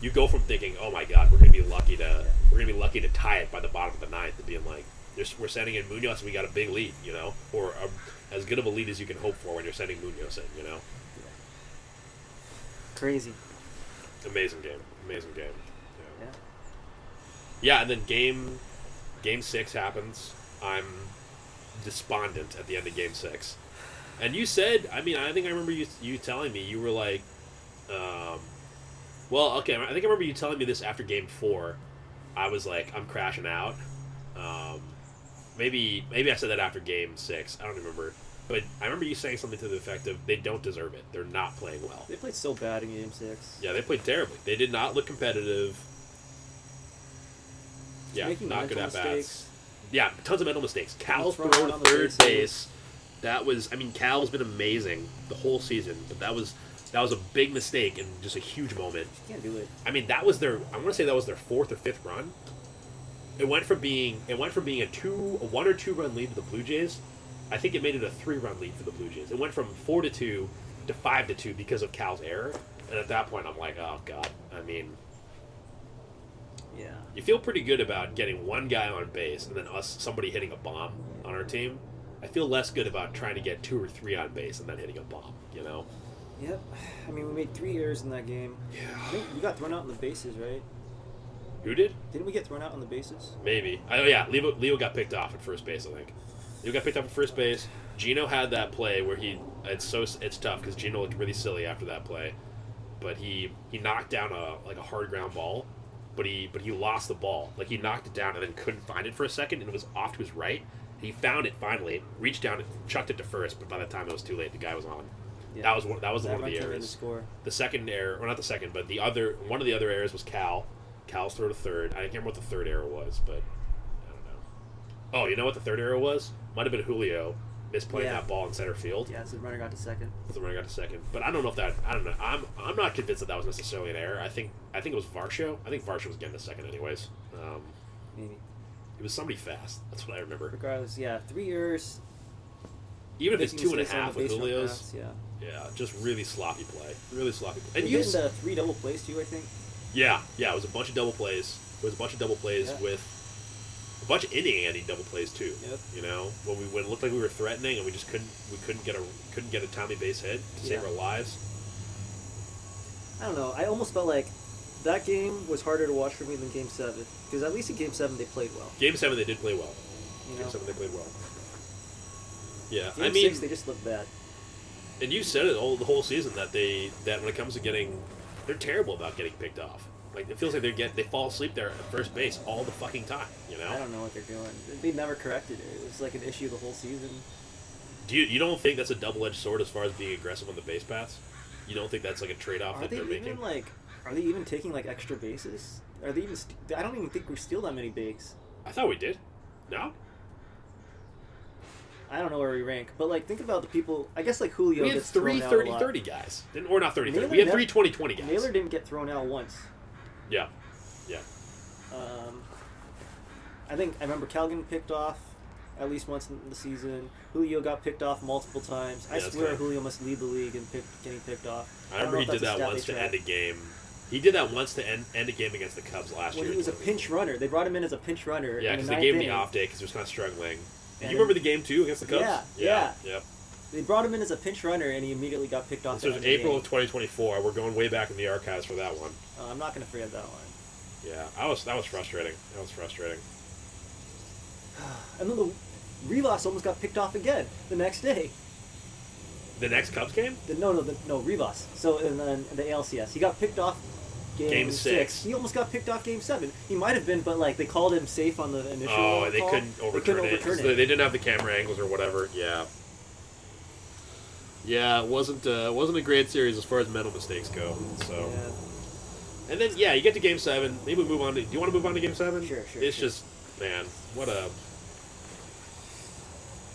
You go from thinking, oh my God, we're gonna be lucky to tie it by the bottom of the ninth, to being like, we're sending in Munoz, and we got a big lead, or as good of a lead as you can hope for when you're sending Munoz in, Crazy. Amazing game. Yeah. Yeah, and then game 6 happens. I'm despondent at the end of game 6. And you said, I think I remember you telling me, you were like, well, okay, I think I remember you telling me this after game 4. I was like, I'm crashing out. Maybe I said that after game 6. I don't remember. But I remember you saying something to the effect of, they don't deserve it. They're not playing well. They played so bad in game 6. Yeah, they played terribly. They did not look competitive. Yeah, Making not good mental at bats. mistakes. Yeah, tons of mental mistakes. Cal's throw Throwing to on the third bases. base. That was, Cal's been amazing the whole season, but that was a big mistake and just a huge moment. Can't do it. That was I want to say that was their 4th or 5th run. It went from being a 1 or 2 run lead to the Blue Jays. I think it made it a 3-run lead for the Blue Jays. It went from 4-2 to 5-2 because of Cal's error. And at that point, I'm like, oh God. Yeah. You feel pretty good about getting one guy on base and then somebody hitting a bomb on our team. I feel less good about trying to get 2 or 3 on base and then hitting a bomb, Yep. We made 3 errors in that game. Yeah. I think we got thrown out on the bases, right? Who did? Didn't we get thrown out on the bases? Maybe. Oh, yeah. Leo got picked off at first base, I think. Leo got picked off at first base. Gino had that play where it's tough because Gino looked really silly after that play. But he knocked down a hard ground ball, but he lost the ball. Like, he knocked it down and then couldn't find it for a second, and it was off to his right. He found it finally, reached down and chucked it to first, but by the time it was too late, the guy was on. Yeah. That was one of the run turned into errors. Score. The second error, or not the second, but one of the other errors was Cal's throw to third. I can't remember what the third error was, but I don't know. Oh, you know what the third error was? Might have been Julio misplaying that ball in center field. Yeah, so the runner got to second. The runner got to second, but I don't know if that. I don't know. I'm not convinced that was necessarily an error. I think it was Varsho. I think Varsho was getting to second anyways. Maybe. It was somebody fast. That's what I remember. Regardless, yeah, 3 errors. Even if it's making 2.5 mistakes on the with base run Julio's. pass, yeah. Yeah, just really sloppy play. Really sloppy play. And And you you. getting 3 double plays too, I think. Yeah, it was a bunch of double plays. With a bunch of inning-ending double plays too. Yep. When it looked like we were threatening and we just couldn't get a Tommy base hit to save our lives. I don't know. I almost felt like that game was harder to watch for me than Game 7 because at least in Game 7 they played well. Game 7 they did play well. You know? Game 7 they played well. Yeah, Game 6 they just looked bad. And you said it the whole season that when it comes to they're terrible about getting picked off. Like, it feels like they fall asleep there at first base all the fucking time, I don't know what they're doing. They never corrected it. It was like an issue the whole season. You don't think that's a double-edged sword as far as being aggressive on the base paths? You don't think that's like a trade-off that they're making? Are they even taking like extra bases? Are they even? I don't even think we steal that many bigs. I thought we did. No? I don't know where we rank, but like think about the people. I guess like Julio We had gets three thrown out a lot. 30-30 guys. Or not 30-30. Naylor We had never- 3 20-20 guys. Naylor didn't get thrown out once. Yeah. Yeah. I think I remember Calgan picked off at least once in the season. Julio got picked off multiple times. I Yeah, that's swear correct. Julio must lead the league in getting picked off. I don't remember know he if did that's a that stat once they to track. end a game. He did that once to end a game against the Cubs last When year. he was a pinch runner. They brought him in as a pinch runner. Yeah, in because the they gave him ninth the inning. off day because he was kind of struggling. And You remember the game, too, against the Cubs? Yeah. Yep. They brought him in as a pinch runner, and he immediately got picked off. This was at the end April the of 2024. We're going way back in the archives for that one. game. I'm not going to forget that one. Yeah, that was frustrating. That was frustrating. And then the Rivas almost got picked off again the next day. The next Cubs game? No, Rivas. So in the ALCS, he got picked off game 6. He almost got picked off game 7. He might have been, but like they called him safe on the initial. Oh, and they call. couldn't overturn it. So they didn't have the camera angles or whatever. Yeah. Yeah, it wasn't a great series as far as mental mistakes go. So. Yeah. And then you get to game 7. Maybe we move on to. Do you want to move on to game 7? Sure. It's just, man, what a.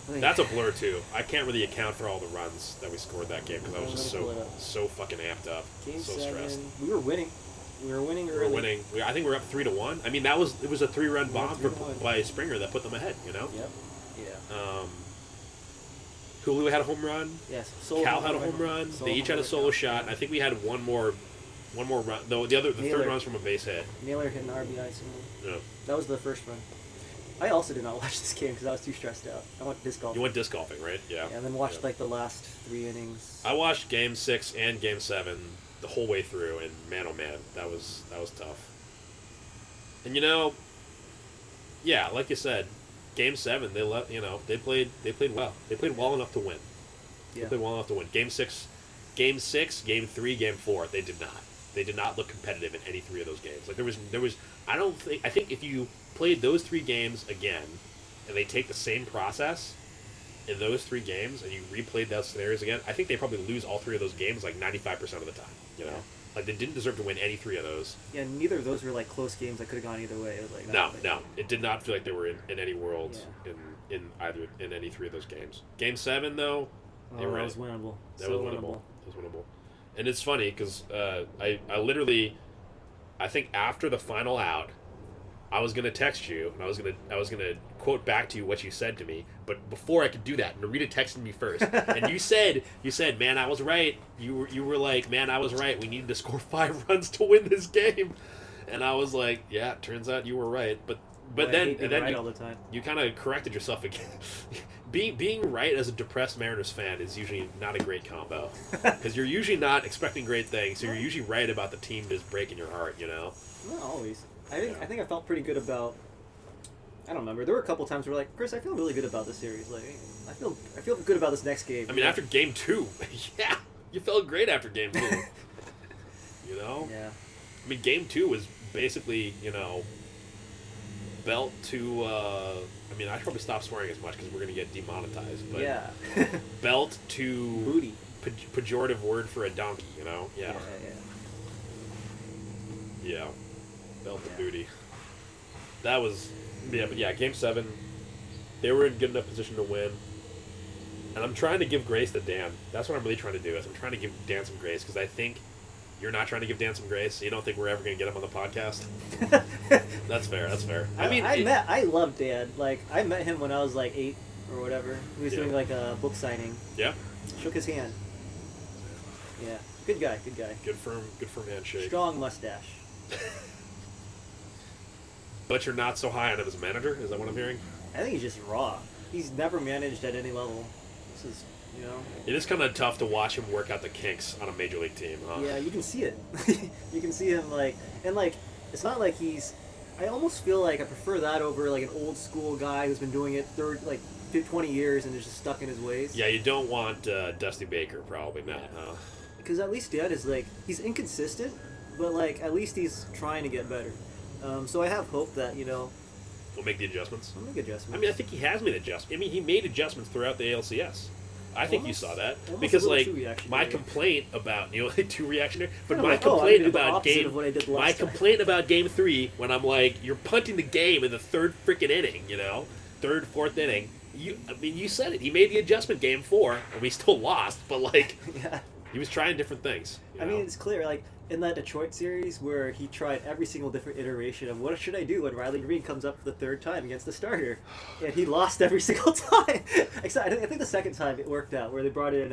That's a blur too. I can't really account for all the runs that we scored that game because I was just so fucking amped up, Game so 7. stressed. We were winning. We were winning We early. were winning. I think we were up 3-1. I mean, it was a 3-run bomb 3-1. by Springer that put them ahead. You know. Yep. Yeah. Julio had a home run. Yes. Cal had a home run. They each had a solo shot. And I think we had one more run. Though the third Naylor. run was from a base hit. Naylor hit an RBI single. Yeah. That was the first run. I also did not watch this game because I was too stressed out. I went disc golfing. You went disc golfing, right? Yeah. Yeah, and then watched like the last 3 innings. I watched Game 6 and Game 7 the whole way through, and man, oh man, that was tough. And like you said, Game 7 they played well. They played well enough to win. Yeah. They played well enough to win. Game 6, Game 3, Game 4, they did not. They did not look competitive in any 3 of those games. Like there was I think if you played those 3 games again, and they take the same process in those 3 games, and you replayed those scenarios again, I think they probably lose all 3 of those games like 95% of the time. You know, like they didn't deserve to win any 3 of those. Yeah, neither of those were like close games that could have gone either way. It was like No, it did not feel like they were in any world in any 3 of those games. Game 7 though, they were that in. was winnable. That was winnable. That was winnable. And it's funny because I literally, I think after the final out, I was gonna text you and I was gonna quote back to you what you said to me, but before I could do that, Narita texted me first, and you said, man, I was right. You were like, man, I was right. We needed to score 5 runs to win this game, and I was like, yeah, it turns out you were right. But then right all the time. you kind of corrected yourself again. Being right as a depressed Mariners fan is usually not a great combo because you're usually not expecting great things, so you're usually right about the team just breaking your heart. You know. Not always. I think I felt pretty good about. I don't remember. There were a couple times where like, Chris, I feel really good about this series. Like, I feel good about this next game. I mean, after Game 2, yeah, you felt great after Game 2. You know. Yeah. I mean, Game 2 was basically, belt to. I mean, I should probably stop swearing as much because we're gonna get demonetized. But yeah. belt to Booty. Pejorative word for a donkey. You know. Yeah. Yeah. Belt to booty. That was. Yeah, but yeah, Game 7, they were in good enough position to win. And I'm trying to give grace to Dan. That's what I'm really trying to do. Is I'm trying to give Dan some grace because I think you're not trying to give Dan some grace. You don't think we're ever going to get him on the podcast? That's fair. That's fair. I love Dan. Like I met him when I was like 8 or whatever. He was doing like a book signing. Yeah. Shook his hand. Yeah. Good guy. Good firm handshake. Strong mustache. But you're not so high on him as a manager? Is that what I'm hearing? I think he's just raw. He's never managed at any level. This is, It is kind of tough to watch him work out the kinks on a major league team, huh? Yeah, you can see it. You can see him it's not like he's. I almost feel like I prefer that over like an old school guy who's been doing it 20 years and is just stuck in his ways. Yeah, you don't want Dusty Baker, probably not, huh? Because at least Dan is he's inconsistent, but at least he's trying to get better. So I have hope that We'll make the adjustments. I'll make adjustments. I mean, I think he has made adjustments. I mean, he made adjustments throughout the ALCS. I think Almost- you saw that almost because a little like too reactionary. my complaint about like too reactionary, but Kinda my like, oh, I complaint did the about opposite game of what I did my last time. complaint about game 3 when I'm like you're punting the game in the third freaking inning, third fourth inning. You said it. He made the adjustment game 4, and we still lost. But like Yeah. he was trying different things. I mean, it's clear, like, in that Detroit series where he tried every single different iteration of what should I do when Riley Green comes up for the third time against the starter, and he lost every single time. Except, I think the second time it worked out, where they brought in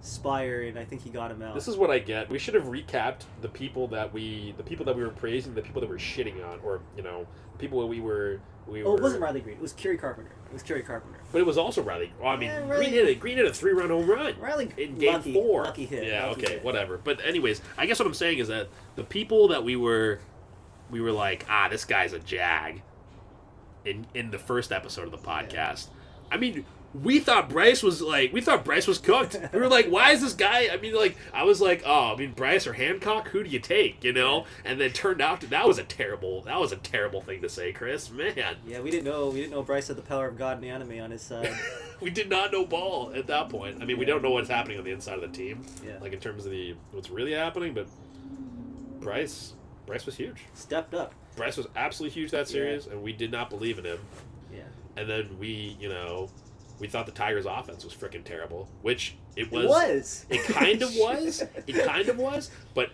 Spire, and I think he got him out. This is what I get. We should have recapped the people that we were praising, the people that we were shitting on, or people that we were. Oh, it wasn't Riley Green. It was Kerry Carpenter. But it was also Riley. Well, I mean, Yeah, Riley- Green hit a 3-run home run. Riley In game lucky, 4. lucky hit. Yeah, lucky okay, hit. whatever. But anyways, I guess what I'm saying is that the people that we were like, this guy's a jag in the first episode of the podcast. I mean, we thought Bryce was cooked. We were like, why is this guy? I mean, like, I was like, Bryce or Hancock, who do you take? And then it turned out that was a terrible thing to say, Chris. Man. Yeah, we didn't know Bryce had the power of God and anime on his side. We did not know ball at that point. I mean, we don't know what's happening on the inside of the team. Yeah. Like in terms of what's really happening, but Bryce was huge. Stepped up. Bryce was absolutely huge that series, and we did not believe in him. Yeah. And then we thought the Tigers' offense was freaking terrible, which it was. It was. It kind of was. It kind of was. But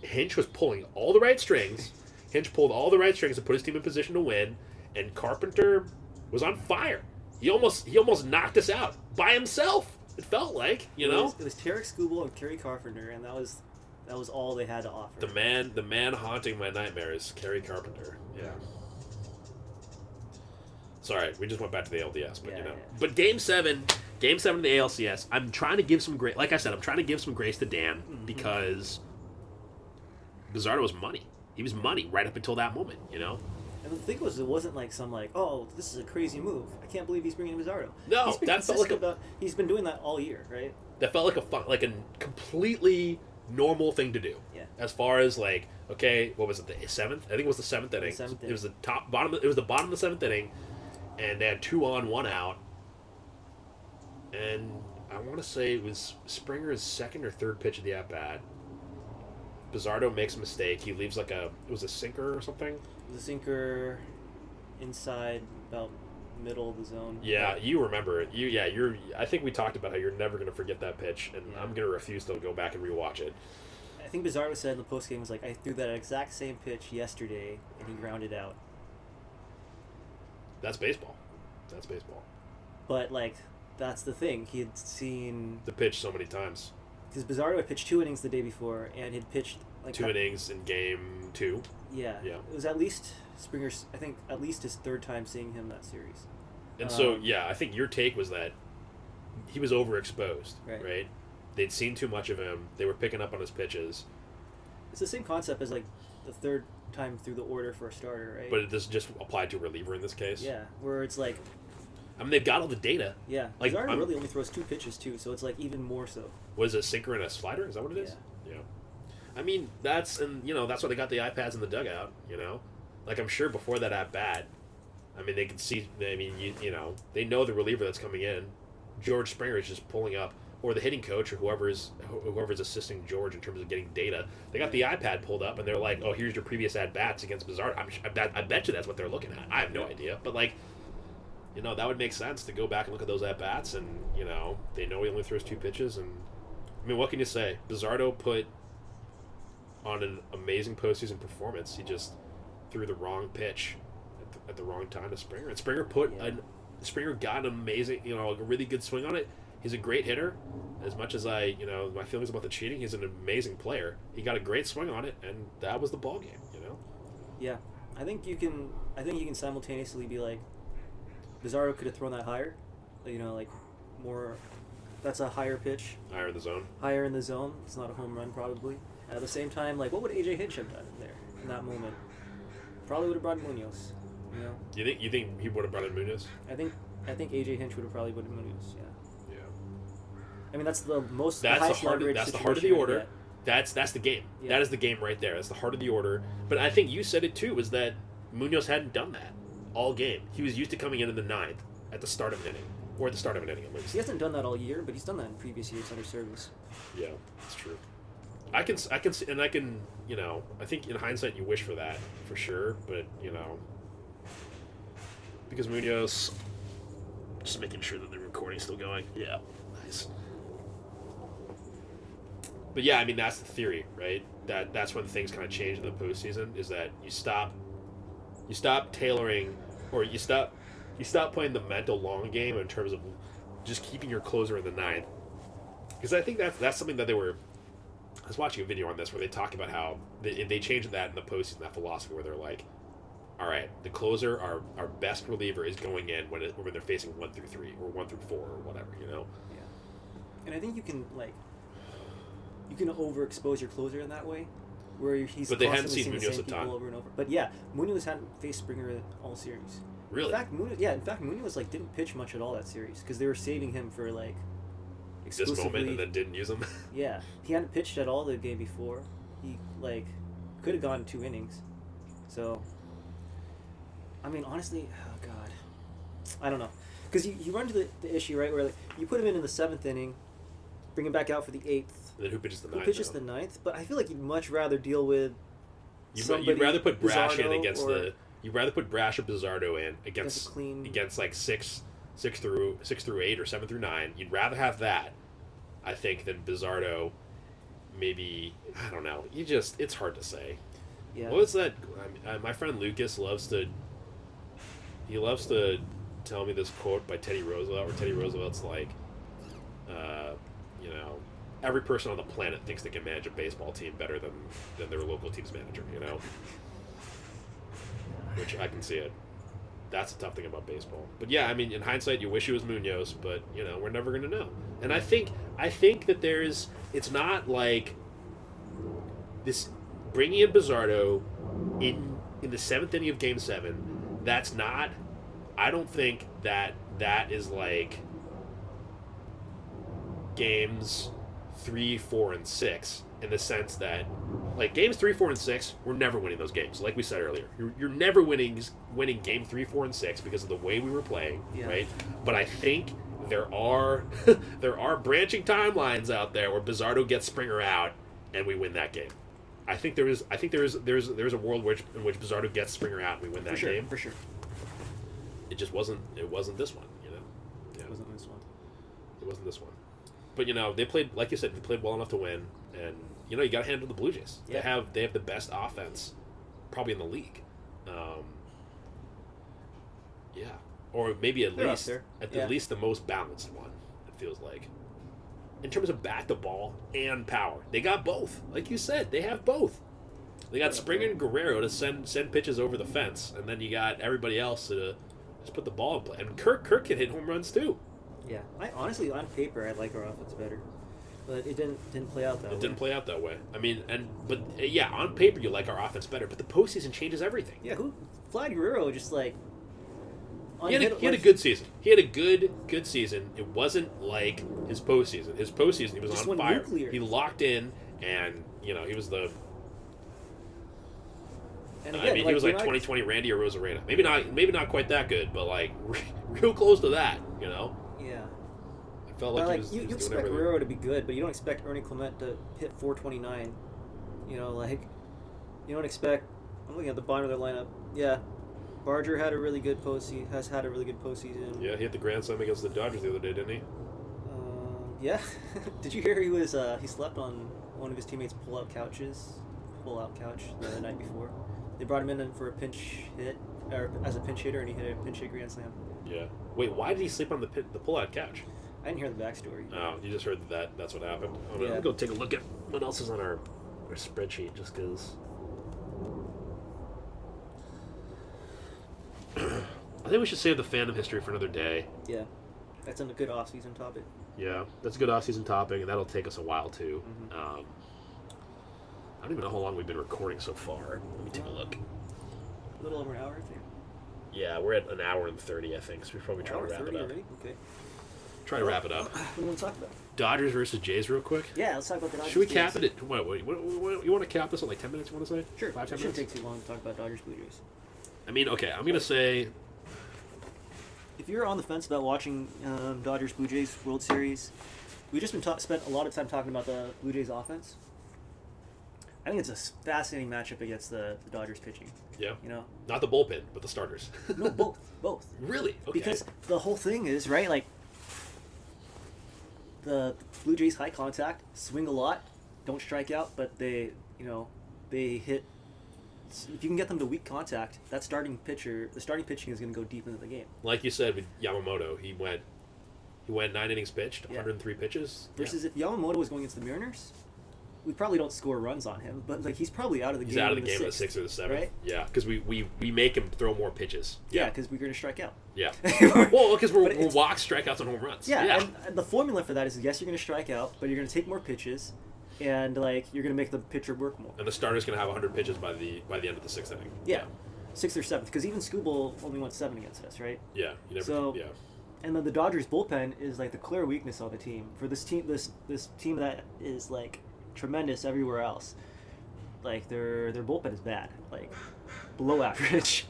Hinch was pulling all the right strings. Hinch pulled all the right strings to put his team in position to win, and Carpenter was on fire. He almost knocked us out by himself. It felt like, It was Tarek Skubal and Kerry Carpenter, and that was all they had to offer. the man haunting my nightmares, Kerry Carpenter. Yeah. Sorry, we just went back to the LDS, but Yeah, yeah. But Game 7 of the ALCS, I'm trying to give some grace. Like I said, I'm trying to give some grace to Dan because Bizzardo was money. He was money right up until that moment, And the thing was, it wasn't like some this is a crazy move. I can't believe he's bringing Bizzardo. No, he's been that felt like consistent he's been doing that all year, right? That felt like a completely normal thing to do. Yeah. As far as like, okay, what was it, the 7th? I think it was the 7th inning. It was the bottom of the 7th inning, and they had 2 on, 1 out. And I want to say it was Springer's second or third pitch of the at-bat. Bizzardo makes a mistake. He leaves it was a sinker or something. The sinker inside about middle of the zone. Yeah, you remember it. I think we talked about how you're never going to forget that pitch, and Yeah. I'm going to refuse to go back and rewatch it. I think Bizzardo said in the postgame was like, I threw that exact same pitch yesterday, and he grounded out. That's baseball. But that's the thing. He had seen The pitch so many times. because Bizzardo had pitched 2 innings the day before, and he'd pitched 2 innings in game 2. Yeah. Yeah. It was at least Springer's. I think at least his 3rd time seeing him that series. And so, I think your take was that he was overexposed, right? They'd seen too much of him. They were picking up on his pitches. It's the same concept as the 3rd time through the order for a starter, right? But this just applied to a reliever in this case. yeah, where it's like, I mean, they've got all the data. yeah, Like, Bizzardo I'm- really only throws 2 pitches too, so it's even more so. Was it a sinker and a slider? Is that what it is? Yeah. I mean, that's why they got the iPads in the dugout, Like, I'm sure before that at-bat, I mean, they could see, they know the reliever that's coming in. George Springer is just pulling up, or the hitting coach, or whoever's assisting George in terms of getting data. They got the iPad pulled up, and they're like, oh, here's your previous at-bats against Bizzardo. I bet you that's what they're looking at. I have no idea. But, that would make sense to go back and look at those at-bats, and, they know he only throws 2 pitches, and, I mean, what can you say? Bizzardo put on an amazing postseason performance. He just threw the wrong pitch at the wrong time to Springer. And Springer Springer got an amazing, a really good swing on it. He's a great hitter. As much as my feelings about the cheating, he's an amazing player. He got a great swing on it, and that was the ball game, Yeah, I think you can simultaneously be like, Bizzardo could have thrown that higher, more. That's a higher pitch, Higher in the zone. higher in the zone. It's not a home run probably. At the same time, what would AJ Hinch have done there in that moment? Probably would have brought Munoz. You think he would have brought in Munoz? I think AJ Hinch would have probably brought in Munoz. Yeah. Yeah. I mean, that's the most. That's the highest heart. leverage That's the heart of the situation order. you can That's the game. Yeah. That is the game right there. That's the heart of the order. But I think you said it too. Was that Munoz hadn't done that all game. He was used to coming in the 9th at the start of an inning. or at the start of an inning at least. He hasn't done that all year, but he's done that in previous years under service. Yeah, that's true. I can, you know, I think in hindsight you wish for that for sure, but you know, because Munoz, just making sure that the recording's still going. Yeah, nice. But yeah, I mean that's the theory, right? That's when things kind of change in the postseason. Is that you stop tailoring, or you stop playing the mental long game in terms of just keeping your closer in the ninth. Because I think that's something that they were. I was watching a video on this where they talk about how they changed that in the postseason, that philosophy where they're like, all right, the closer, our best reliever is going in when they're facing 1 through 3 or 1 through 4 or whatever, you know. Yeah, and I think you can overexpose your closer in that way, where he's. But they hadn't constantly seen seeing the Munoz same a ton. people over and over. But yeah, Munoz hadn't faced Springer all series. Really? In fact, Munoz didn't pitch much at all that series because they were saving him for This moment and then didn't use him. Yeah, he hadn't pitched at all the game before. He could have gone 2 innings. So, I mean, honestly, oh god, I don't know, because you run into the issue right where you put him in the 7th inning, bring him back out for the 8th. And then who pitches the 9th? Who pitches the 9th? But I feel like you'd much rather deal with. You'd rather put Brash in Bizardo against or You'd rather put Brash or Bizardo in against a clean. against like 6 through 8 or 7 through 9. You'd rather have that, I think, than Bizardo. Maybe, I don't know. It's hard to say. Yeah. What was that? My friend Lucas loves to tell me this quote by Teddy Roosevelt, where Teddy Roosevelt's like, you know, every person on the planet thinks they can manage a baseball team better than their local team's manager, you know? Which I can see it. That's the tough thing about baseball. But yeah, I mean, in hindsight, you wish it was Munoz, but, you know, we're never going to know. And I think that it's not like this bringing in Bizardo in the 7th inning of Game 7, that's not, I don't think that is like games 3, 4, and 6 in the sense that, like, games 3, 4, and 6, we're never winning those games. Like we said earlier, you're never winning game 3, 4, and 6 because of the way we were playing, right? But I think there are branching timelines out there where Bizardo gets Springer out and we win that game. I think there's a world in which Bizardo gets Springer out and we win that game. For sure. It just wasn't this one, you know. Yeah. It wasn't this one. It wasn't this one. But, you know, they played, like you said, they played well enough to win, and, you know, you got to hand it to the Blue Jays. Yeah. They have the best offense probably in the league. Yeah. Or maybe at least the most balanced one, it feels like. In terms of bat to ball and power. They got both. Like you said, they have both. They got Springer and Guerrero to send pitches over the fence, and then you got everybody else to just put the ball in play. And Kirk can hit home runs too. Yeah, I honestly, on paper, I like our offense better, but it didn't play out that way. It didn't play out that way. I mean, yeah, on paper you like our offense better, but the postseason changes everything. Yeah, Vlad Guerrero just like. He had a good season. He had a good season. It wasn't like his postseason. His postseason, he was just on fire. Nuclear. He locked in, and you know he was the. And again, he was like 2020 Randy Arozarena. Maybe not quite that good, but like real close to that. You know. Yeah. I felt like you doing expect everything. Guerrero to be good, but you don't expect Ernie Clement to hit 429. You know, like you don't expect. I'm looking at the bottom of their lineup. Yeah. Barger had a really good postseason. Has had a really good postseason. Yeah, he hit the grand slam against the Dodgers the other day, didn't he? Yeah. Did you hear he slept on one of his teammates' pull-out couch the night before? They brought him in for a pinch hit, or as a pinch hitter, and he hit a pinch hit grand slam. Yeah. Wait, why did he sleep on the pull-out couch? I didn't hear the backstory. Oh, you just heard that's what happened. I'm gonna go take a look at what else is on our spreadsheet, just because. I think we should save the fandom history for another day. Yeah, that's a good off-season topic. Yeah, that's a good off-season topic, and that'll take us a while too. Mm-hmm. I don't even know how long we've been recording so far. Let me take a look. A little over an hour, I think. Yeah, we're at an hour and 30, I think. So we should probably try to wrap it up. Already? Okay. Try to wrap it up. What do you want to talk about? Dodgers versus Jays, real quick. Yeah, let's talk about the Dodgers. Should we cap it at what, you want to cap this at like 10 minutes? You want to say? Sure. 5-10 It shouldn't minutes. take too long to talk about Dodgers Blue Jays. I mean, okay, I'm gonna say. if you're on the fence about watching Dodgers Blue Jays World Series, we've just been spent a lot of time talking about the Blue Jays offense. I think it's a fascinating matchup against the Dodgers pitching. Yeah. You know, Not the bullpen, but the starters. no, both. Really? Okay. Because the whole thing is right, like the Blue Jays high contact, swing a lot, don't strike out, but they hit. If you can get them to weak contact, the starting pitching is going to go deep into the game. Like you said with Yamamoto, he went 9 innings pitched, Yeah. 103 pitches. Versus if Yamamoto was going against the Mariners, we probably don't score runs on him, but like he's probably out of the He's game. out of the in game in the sixth, 6th or the 7th. right? Yeah, because we make him throw more pitches. Yeah, because we're going to strike out. Yeah. Well, because we're it's- walks, strikeouts, and home runs. Yeah, and the formula for that is yes, you're going to strike out, but you're going to take more pitches, and like you're going to make the pitcher work more. And the starter's going to have 100 pitches by the end of the 6th inning. Yeah, 6th or 7th, because even Skubal only went 7 against us, right? Yeah. You never. So- yeah. And then the Dodgers bullpen is like the clear weakness of the team. For this team, this team that is like tremendous everywhere else, like their bullpen is bad, like below average.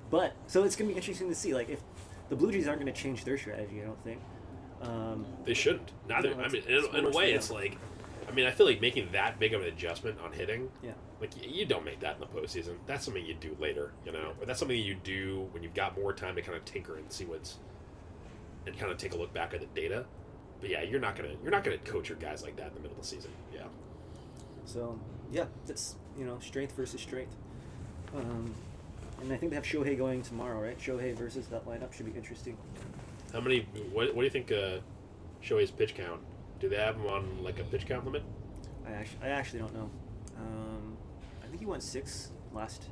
But so it's gonna be interesting to see like if the Blue Jays aren't gonna change their strategy. I don't think. They shouldn't. Neither. No, I mean, it's in a worse way, for it's them. like, I mean, I feel like making that big of an adjustment on hitting. Yeah. Like you don't make that in the postseason. That's something you do later, or that's something you do when you've got more time to kind of tinker and see and kind of take a look back at the data. But yeah, you're not gonna coach your guys like that in the middle of the season. Yeah. So yeah, that's strength versus strength. And I think they have Shohei going tomorrow, right? Shohei versus that lineup should be interesting. How many? What do you think? Shohei's pitch count? Do they have him on like a pitch count limit? I actually don't know. I think he went 6 last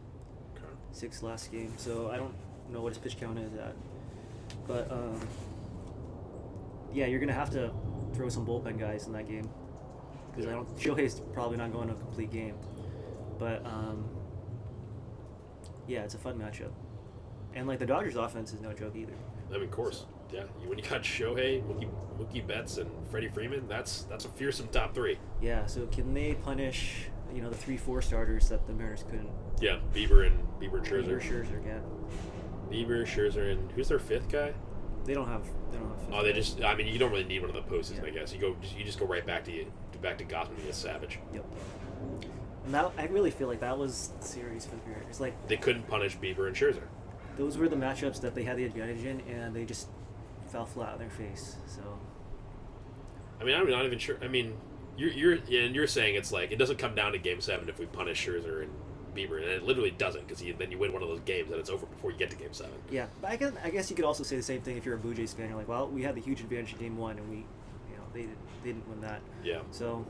game, so I don't know what his pitch count is at. But yeah, you're gonna have to throw some bullpen guys in that game because Shohei's probably not going to a complete game. But yeah, it's a fun matchup, and like the Dodgers' offense is no joke either. I mean, of course. Yeah, when you got Shohei, Mookie Betts, and Freddie Freeman, that's a fearsome top 3. Yeah, so can they punish the 3-4 starters that the Mariners couldn't? Yeah, Bieber and Scherzer. Scherzer, yeah. Bieber, Scherzer, and who's their 5th guy? They don't have. Oh, they just. I mean, you don't really need one of the postseason, Yeah. I guess. You just go right back to Gotham against Savage. Yep. And that, I really feel like that was the series for the Mariners. Like They couldn't punish Bieber and Scherzer. those were the matchups that they had the advantage in, and they just fell flat on their face. So I mean, I'm not even sure. I mean, you're saying it's like it doesn't come down to Game 7 if we punish Scherzer and Bieber, and it literally doesn't because then you win one of those games and it's over before you get to Game 7. yeah, but I guess you could also say the same thing if you're a Blue Jays fan. You're like, well, we had the huge advantage in Game 1, and they didn't win that. Yeah. So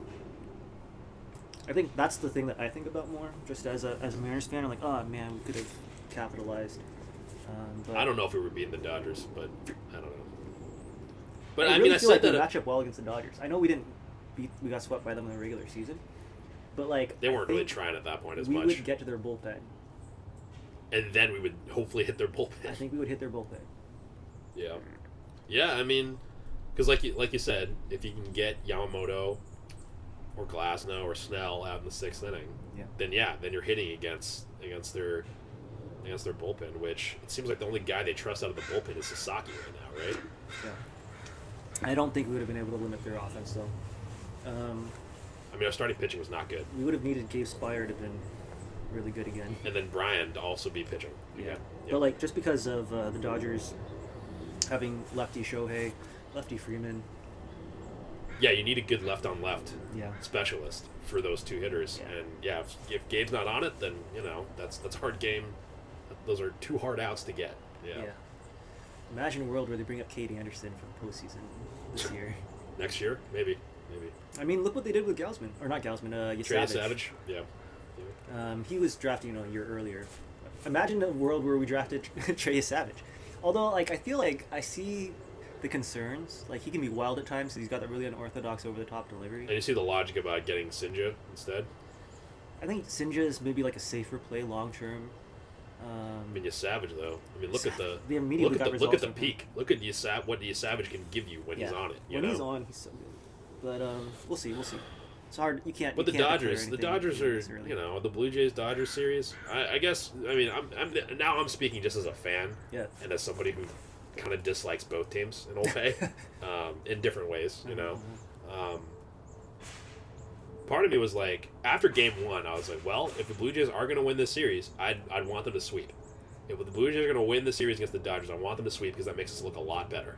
I think that's the thing that I think about more, just as a Mariners fan. I'm like, oh man, we could have capitalized. But I don't know if we were beating the Dodgers, but I don't know. But I I really mean, I feel said like we that match up well against the Dodgers. I know we got swept by them in the regular season, but like they weren't I really think trying at that point as we much. would get to their bullpen. And then we would hopefully hit their bullpen. I think we would hit their bullpen. Yeah. Yeah, I mean, because like you said, if you can get Yamamoto or Glasnow or Snell out in the 6th inning, then you're hitting against their bullpen, which it seems like the only guy they trust out of the bullpen is Sasaki right now, right? Yeah. I don't think we would have been able to limit their offense though. I mean, our starting pitching was not good, We would have needed Gabe Spire to have been really good again. and then Brian to also be pitching. Yeah. Yep. But like just because of the Dodgers having lefty Shohei, lefty Freeman. Yeah, you need a good left-on-left Yeah. specialist for those 2 hitters, Yeah. and yeah, if Gabe's not on it, then that's a hard game. Those are 2 hard outs to get. Yeah. Imagine a world where they bring up Katie Anderson for the postseason this year. Next year, maybe. I mean, look what they did with Gausman, or not Gausman, Trey Savage. Savage. Yeah. He was drafted, a year earlier. Imagine a world where we drafted Trey Savage. Although, like, I feel like I see the concerns. Like, he can be wild at times. He's got that really unorthodox, over-the-top delivery. And you see the logic about getting Sinja instead. I think Sinja is maybe like a safer play long term. I mean, Savage though. I mean, look at the They immediately got look at results the from him. peak. Look at what Savage can give you when he's on it. When he's on, he's so good. But we'll see. It's hard. You can't. But you the can't declare Dodgers, anything are, early. the Blue Jays Dodgers series. I guess, I mean, I'm speaking just as a fan Yeah. and as somebody who kind of dislikes both teams in a way, in different ways, Part of me was like, after Game 1, I was like, well, if the Blue Jays are going to win this series, I'd want them to sweep. If the Blue Jays are going to win the series against the Dodgers, I want them to sweep because that makes us look a lot better,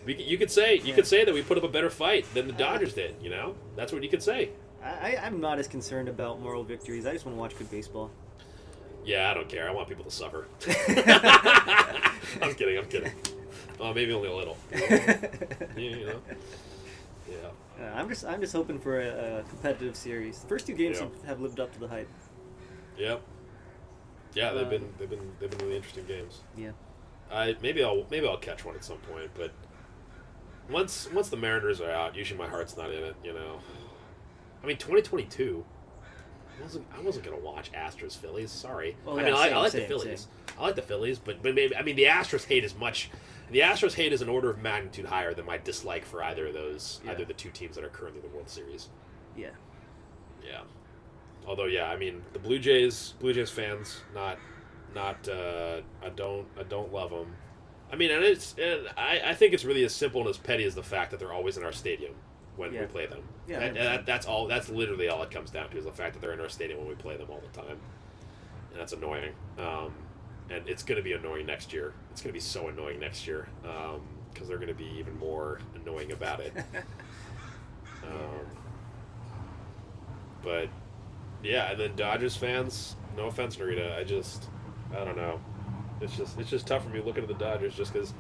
You could say that we put up a better fight than the Dodgers did, That's what you could say. I'm not as concerned about moral victories. I just want to watch good baseball. Yeah, I don't care. I want people to suffer. I'm kidding. Oh, maybe only a little. Yeah. I'm just hoping for a competitive series. The first two games have lived up to the hype. Yep. Yeah, they've been really interesting games. Yeah. Maybe I'll catch one at some point, but once the Mariners are out, usually my heart's not in it. I mean, 2022. I wasn't gonna watch Astros Phillies. Sorry. Well, I mean, I like the same. Phillies. I like the Phillies, but maybe the Astros hate as much. The Astros hate is an order of magnitude higher than my dislike for either of those, either the two teams that are currently in the World Series. Yeah. Yeah. Although, yeah, I mean, the Blue Jays fans, I don't love them. I mean, I think it's really as simple and as petty as the fact that they're always in our stadium when we play them. Yeah. That's all. That's literally all it comes down to, is the fact that they're in our stadium when we play them all the time, and that's annoying. And it's going to be annoying next year. It's going to be so annoying next year because they're going to be even more annoying about it. But yeah, and then Dodgers fans. No offense, Narita. I don't know. It's just tough for me looking at the Dodgers just because.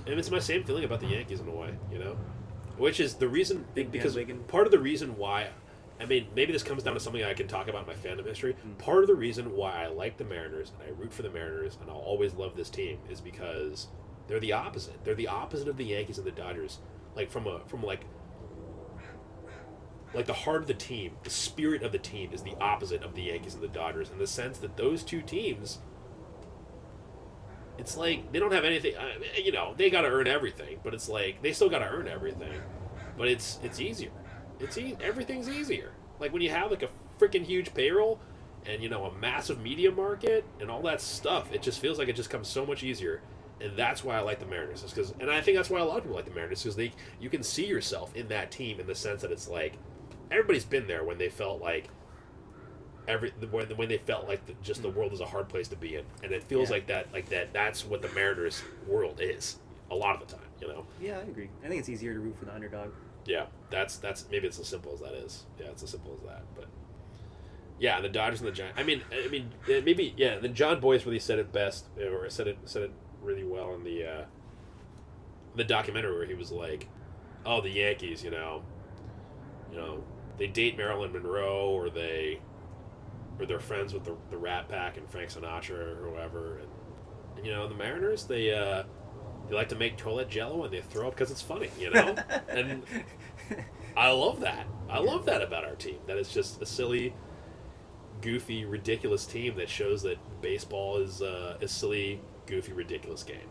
And it's my same feeling about the Yankees in a way, which is the reason because part of the reason why. I mean, maybe this comes down to something I can talk about in my fandom history. Part of the reason why I like the Mariners and I root for the Mariners and I'll always love this team is because they're the opposite. They're the opposite of the Yankees and the Dodgers. Like from the heart of the team, the spirit of the team is the opposite of the Yankees and the Dodgers in the sense that those two teams, it's like they don't have anything. They got to earn everything, but it's like they still got to earn everything. But it's easier. Everything's easier. Like when you have like a freaking huge payroll and a massive media market and all that stuff, it just feels like it just comes so much easier. And that's why I like the Mariners. And I think that's why a lot of people like the Mariners, because you can see yourself in that team in the sense that it's like everybody's been there when they felt like when they felt like the world is a hard place to be in, and it feels like that's what the Mariners world is a lot of the time. Yeah, I agree. I think it's easier to root for the underdog. Yeah, that's maybe it's as simple as that is. Yeah, it's as simple as that. But yeah, the Dodgers and the Giants. I mean, maybe Then John Boyce really said it best, or said it really well in the documentary where he was like, "Oh, the Yankees, they date Marilyn Monroe, or they're friends with the Rat Pack and Frank Sinatra or whoever, and the Mariners they like to make toilet jello and they throw up because it's funny, And I love that. I love that about our team. That it's just a silly, goofy, ridiculous team that shows that baseball is a silly, goofy, ridiculous game,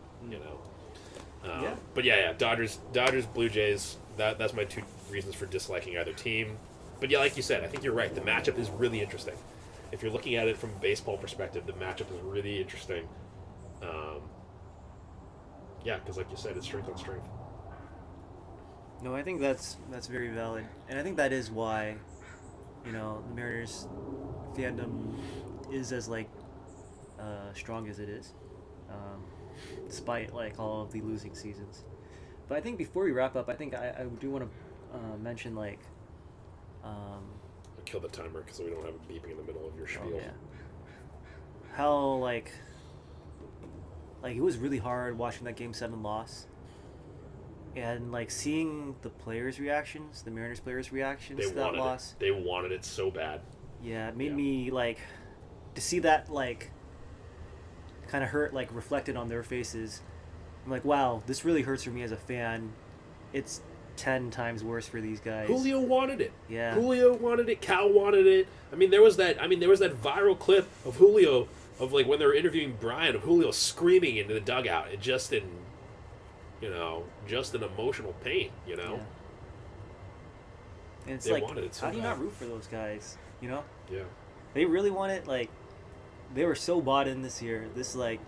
But yeah, Dodgers, Blue Jays. That's my two reasons for disliking either team. But yeah, like you said, I think you're right. The matchup is really interesting. If you're looking at it from a baseball perspective, the matchup is really interesting. Yeah, because like you said, it's strength on strength. No, I think that's very valid, and I think that is why, the Mariners fandom is as strong as it is, despite all of the losing seasons. But I think before we wrap up, I think I do want to mention I'll kill the timer because we don't have it beeping in the middle of your spiel. How it was really hard watching that Game 7 loss, and seeing the players' reactions, the Mariners players' reactions to that loss. They wanted it so bad. Yeah, it made me to see that kind of hurt reflected on their faces. I'm like, wow, this really hurts for me as a fan. It's 10 times worse for these guys. Julio wanted it. Yeah. Julio wanted it. Cal wanted it. There was that viral clip of Julio of when they were interviewing Brian, of Julio screaming into the dugout, and just in emotional pain, Yeah. And it's They like, wanted it so how do you bad. not root for those guys? You know, Yeah. they really want it. Like, they were so bought in this year. This, like,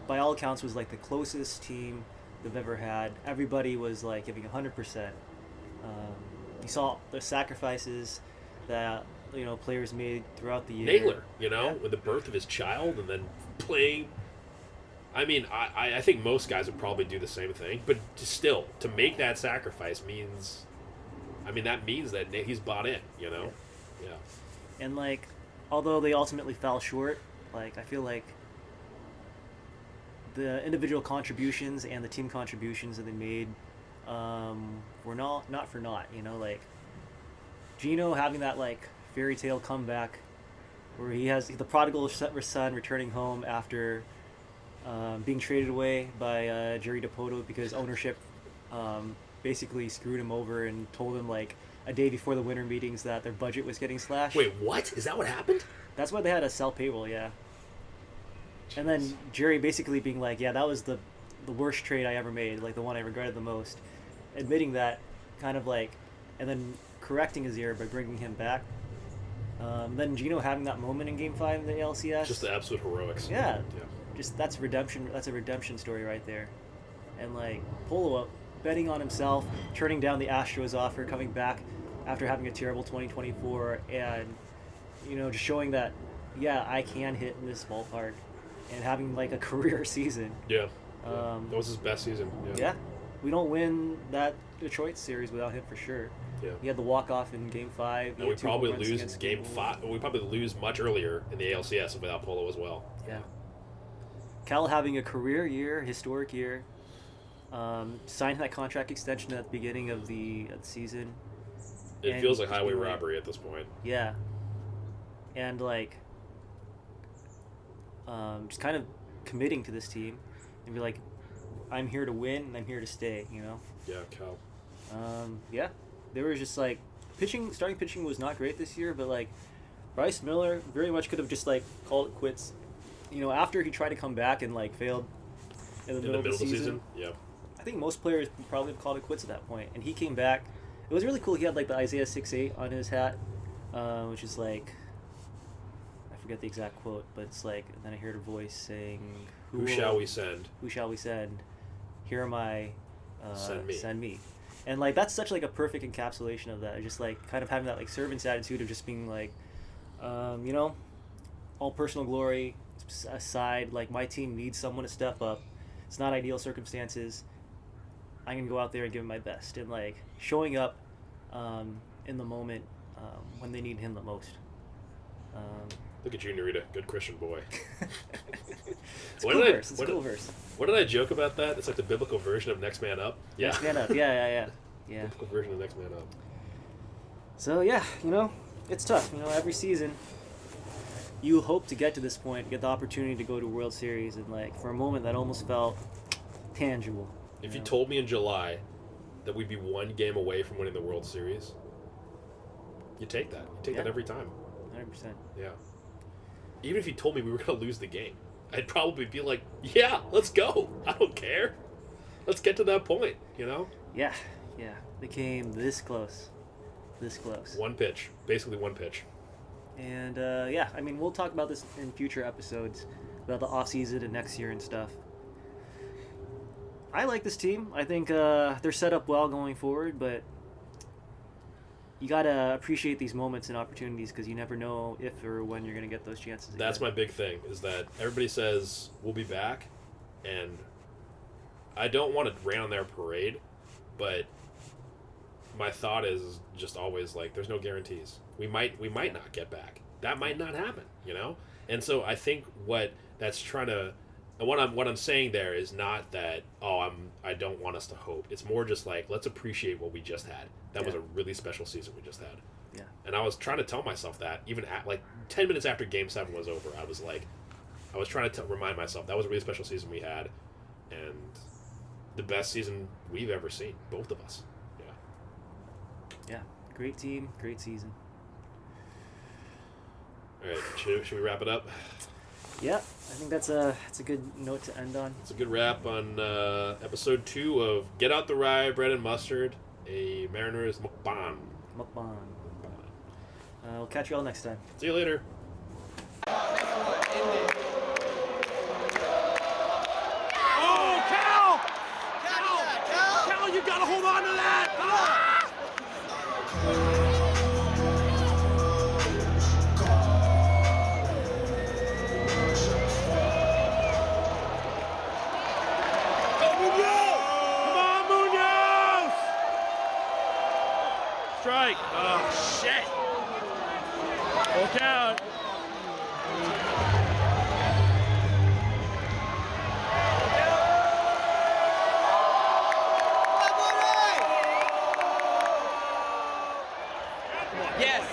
by all accounts, was like the closest team they've ever had. Everybody was like giving 100%. You saw the sacrifices that players made throughout the year. Naylor, Yeah. with the birth of his child and then playing. I mean, I think most guys would probably do the same thing, but still, to make that sacrifice means, that means that he's bought in, Yeah. And like, although they ultimately fell short, like I feel like the individual contributions and the team contributions that they made were not for naught. Like Gino having that like fairy tale comeback where he has the prodigal son returning home after being traded away by Jerry DiPoto because ownership basically screwed him over and told him like a day before the winter meetings that their budget was getting slashed. Wait, what? Is that what happened? That's why they had to sell payroll, yeah. And then Jerry basically being like, yeah, that was the worst trade I ever made, like the one I regretted the most. Admitting that, kind of like, and then correcting his error by bringing him back. Then Gino having that moment in Game 5 in the ALCS. Just the absolute heroics. Yeah. Just that's redemption. That's a redemption story right there. And like Polo up, betting on himself, turning down the Astros offer, coming back after having a terrible 2024, and just showing that, yeah, I can hit in this ballpark, and having like a career season. Yeah. That was his best season. Yeah, we don't win that Detroit series without him for sure. Yeah. He had the walk-off in Game 5. And we probably lose in Game 5. We probably lose much earlier in the ALCS without Polo as well. Yeah. Cal having a career year, historic year. Signed that contract extension at the beginning of the season. It feels like highway robbery at this point. Yeah. And like, just kind of committing to this team and be like, I'm here to win and I'm here to stay, Yeah, Cal. Yeah. They were just like, starting pitching was not great this year, but like, Bryce Miller very much could have just like called it quits. After he tried to come back and like failed in the middle of the season. Yeah. I think most players probably have called it quits at that point. And he came back. It was really cool. He had like the Isaiah 6'8" on his hat, which is like, I forget the exact quote, but it's like, and then I heard a voice saying, Who shall we send? Who shall we send? Here am I, Send me. And like, that's such like a perfect encapsulation of that. Just like kind of having that like servant's attitude of just being like, all personal glory aside, like my team needs someone to step up. It's not ideal circumstances. I'm gonna go out there and give it my best, and like showing up in the moment when they need him the most. Look at you, Narita. Good Christian boy. It's a cool verse. It's a cool verse. What did I joke about that? It's like the biblical version of Next Man Up. Yeah. Next man up. Yeah. Biblical version of Next Man Up. So yeah, it's tough. Every season you hope to get to this point, get the opportunity to go to World Series, and like for a moment that almost felt tangible. If you told me in July that we'd be one game away from winning the World Series, you take that. You take that every time. 100%. Yeah. Even if you told me we were going to lose the game, I'd probably be like, yeah, let's go. I don't care. Let's get to that point, Yeah. They came this close. One pitch. Basically one pitch. And we'll talk about this in future episodes about the off season and next year and stuff. I like this team. I think they're set up well going forward, but you gotta appreciate these moments and opportunities because you never know if or when you're gonna get those chances again. That's my big thing, is that everybody says we'll be back, and I don't want to rain on their parade, but my thought is just always like, there's no guarantees. We might not get back. That might not happen, And so I think what that's trying to, and what I'm saying there is not that I don't want us to hope. It's more just like, let's appreciate what we just had. That was a really special season we just had. Yeah. And I was trying to tell myself that even at like 10 minutes after Game 7 was over, I was trying to remind myself that was a really special season we had, and the best season we've ever seen, both of us. Yeah, great team, great season. All right, should we wrap it up? Yeah, I think that's a good note to end on. It's a good wrap on episode 2 of Get Out the Rye, Bread and Mustard, a Mariners Mukbang. Mukbang. We'll catch you all next time. See you later. Oh, Cal! Cal, you gotta hold on to that! Come on, Munoz! Strike. Oh, shit. Full count. Yes.